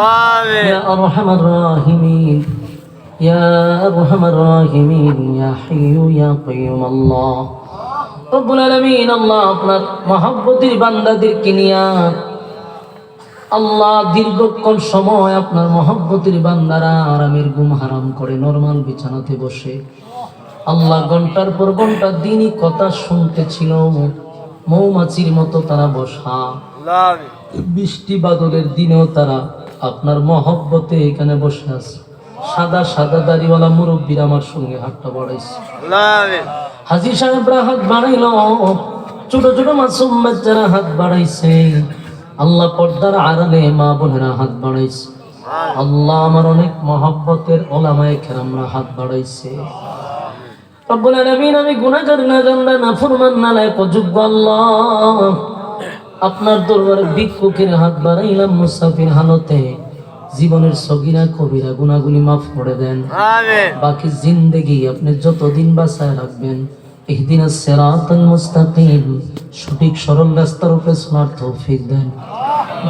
يا أرحم الراحمين يا أرحم الراحمين يا حي يا قيوم الله রব্বুল আলামিন আল্লাহ আপনার মহব্বতের বান্দাদেরকে নিয়া আল্লাহ দীর্ঘক্ষণ সময় আপনার মহব্বতের বান্দারা আরামের ঘুম হারাম করে নরমাল বিছানাতে বসে আল্লাহ ঘন্টার পর ঘন্টা দিনই কথা শুনতেছিল মৌমাছির মতো তারা বসা বৃষ্টি বাদলের দিনেও তারা আপনার মহব্বতে এখানে বসে আছে সাদা সাদা দাড়িওয়ালা মুরব্বীরা আমার সঙ্গে হাতটা বাড়াইছে হাজী সাহেবরা হাত বাড়াইল ছোট ছোট মাসুম বাচ্চারা হাত বাড়াইছে আল্লাহ পর্দার আড়ালে মা বোনেরা হাত বাড়াইছে আল্লাহ আমার অনেক মহব্বতের ওলামায়ে কেরামরা হাত বাড়াইছে রব্বুল আলামিন আমি গুনাহগার না জানলা নাফরমান না লায়ক যোগ্য আল্লাহ আপনার দরবারে ভিক্ষুকের হাত বাড়াইলাম মুসাফির হালতে জীবনের সগীরা কবিরা গুনাহগুলি মাফ করে দেন আমিন বাকি জিন্দেগি আপনি যতদিন বাঁচায় রাখবেন ইহদিনাস সিরাতাল মুস্তাকিম সঠিক সরল রাস্তার উপরে চলার তৌফিক দেন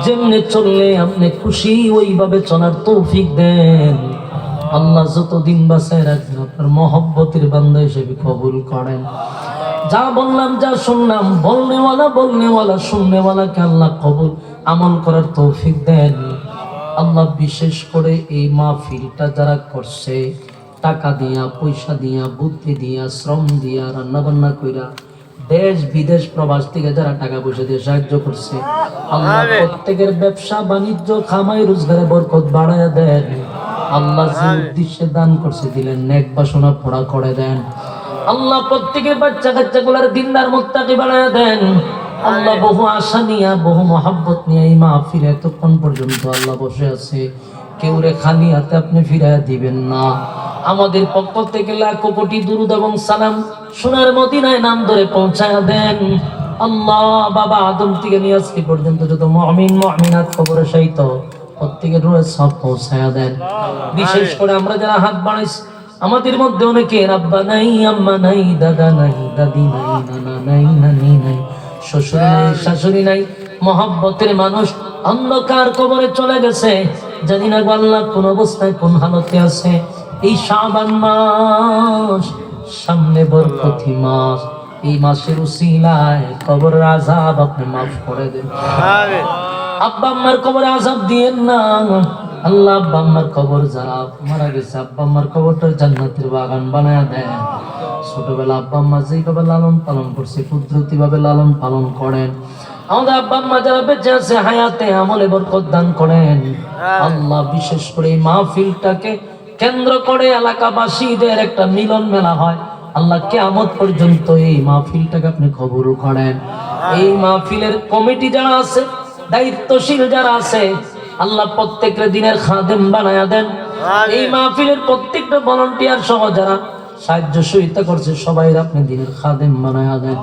যেমনে চললে আপনি খুশি ওইভাবে চলার তৌফিক দেন আল্লাহ যতদিন বাঁচায় রাখবেন আপনার মহব্বতের বান্দা হিসেবে কবুল করেন যা বললাম যা শুনলাম বলনেওয়ালা শুননেওয়ালাকে আল্লাহ কবুল আমল করার তৌফিক দেন আল্লাহ বিশেষ করে এই মাহফিলটা যারা করছে টাকা দিয়া পয়সা দিয়া বুদ্ধি দিয়া শ্রম দিয়া রান্না বান্না কইরা দেশ বিদেশ প্রবাস থেকে যারা টাকা পয়সা দিয়ে সাহায্য করছে আল্লাহ প্রত্যেকের ব্যবসা বাণিজ্য খামাই রোজগারে বরকত বাড়ায়া দেন আল্লাহ যে উদ্দেশ্যে দান করছে দিলেন নেক বাসনা পূরা করে দেন আল্লাহ প্রত্যেকের বাচ্চা কাচ্চাগুলার দিনদার মুত্তাকি বানায়া দেন আল্লাহ বহু আশা নিয়া বহু মহব্বত নিয়ে এই মাহফিলে এতক্ষণ পর্যন্ত আল্লাহ বসে আছে কেউ রে খালি হাতে আপনি ফিরাইয়া দিবেন না আমাদের পক্ষ থেকে লাখো কোটি দুরুদ এবং সালাম সোনার মদিনায় নাম ধরে পৌঁছায়া দেন আল্লাহ বাবা আদম থেকে নিয়ে আজকে পর্যন্ত যত মুমিন মুমিনাত কবরে শায়িত প্রত্যেকের রূহে সব পৌঁছায়া দেন বিশেষ করে আমরা যারা হাত বাড়াইছি আমাদের মধ্যে অনেকে আব্বা নাই আম্মা নাই দাদা নাই দাদি নাই নানা নাই নানি নাই শ্বশুর নাই শাশুড়ি নাই মহব্বতের মানুষ অন্ধকার কবরে চলে গেছে জানি না আল্লাহ কোন অবস্থায় কোন হালতে আছে এই শাবান মাস সামনে বরকতি মাস এই মাসের উসিলায় কবরের আযাব আপনি মাফ করে দেন আমিন আব্বা আম্মার কবরে আযাব দিয়েন না আল্লাহ আব্বা আম্মার কবর যারা মারা গেছে আব্বা আম্মার কবরটা জান্নাতের বাগান বানায়া দেন ছোটবেলা আব্বা আম্মা যেভাবে লালন পালন করছে কুদরতি ভাবে লালন পালন করেন আমাদের আব্বা আম্মা যারা বেঁচে আছে হায়াতে আমলে বরকত দান করেন আল্লাহ বিশেষ করে এই মাহফিলটাকে কেন্দ্র করে এলাকাবাসীদের একটা মিলন মেলা হয় আল্লাহ কিয়ামত পর্যন্ত এই মাহফিলটাকে আপনি কবুল করেন এই মাহফিলের কমিটি যারা আছে দায়িত্বশীল যারা আছে আল্লাহ প্রত্যেকটা দিনের খাদেম বানায়া দেন এই মাহফিলের প্রত্যেকটা ভলান্টিয়ার সহ যারা সাহায্য সহযোগিতা করছে সবাই আপনি দিনের খাদেম বানায়া দেন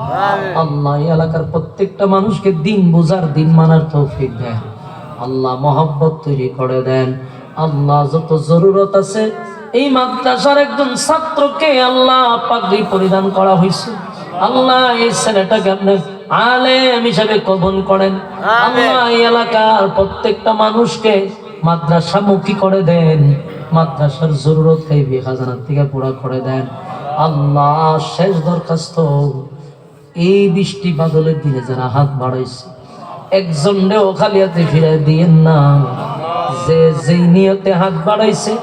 আল্লাহ এই এলাকার প্রত্যেকটা মানুষকে দিন বুঝার দিন মানার তৌফিক দেন আল্লাহ মহব্বত তৈরি করে দেন আল্লাহ যত জরুরত আছে এই মাদ্রাসার একজন ছাত্রকে আল্লাহ পাগড়ি পরিধান করা হয়েছে আল্লাহ এই ছেলেটাকে আপনি আলেম হিসেবে কবুল করেন আল্লাহ এই এলাকার প্রত্যেকটা মানুষকে মাদ্রাসামুখী করে দেন মাদ্রাসার জরুরত খাইবে খাজানার থেকে পুরা করে দেন আল্লাহ শেষ দরখাস্ত এই বৃষ্টি বাদলের দিনে যারা হাত বাড়াইছে একজনেও খালি হাতে ফিরে দিয়েন না যে যেই নিয়তে হাত বাড়াইছে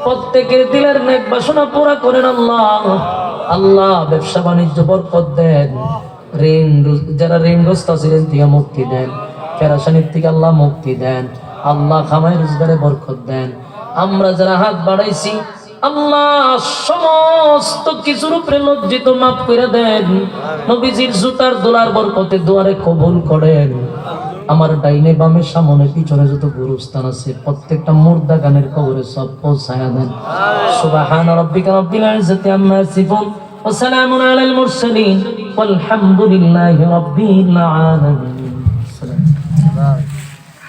প্রত্যেকের দিলের নেক বাসনা পুরা করেন আল্লাহ আল্লাহ ব্যবসা বাণিজ্য বরকত দেন ঋণ যারা ঋণগ্রস্ত ছিলেন থেকে মুক্তি দেন পেরেশানির থেকে আল্লাহ মুক্তি দেন আল্লাহ খামাই রোজগারে বরকত দেন আমরা যারা হাত বাড়াইছি আল্লাহ সমস্ত কিছুর উপরে লজ্জিত মাফ করে দেন নবীজির জুতার দোলার বরকতে দুয়ারে কবুল করেন আমার ডাইনে বামে সামনে পিছনে যত গুরুস্থান আছে প্রত্যেকটা মুর্দা গানের কবরে সব পৌঁছায়া দেন সুবহান রাব্বিকা রাব্বিল ইজ্জাতি আম্মা ইয়াসিফুন ওয়া সালামুন আলাল মুরসালিন ওয়ালহামদুলিল্লাহি রাব্বিল আলামিন।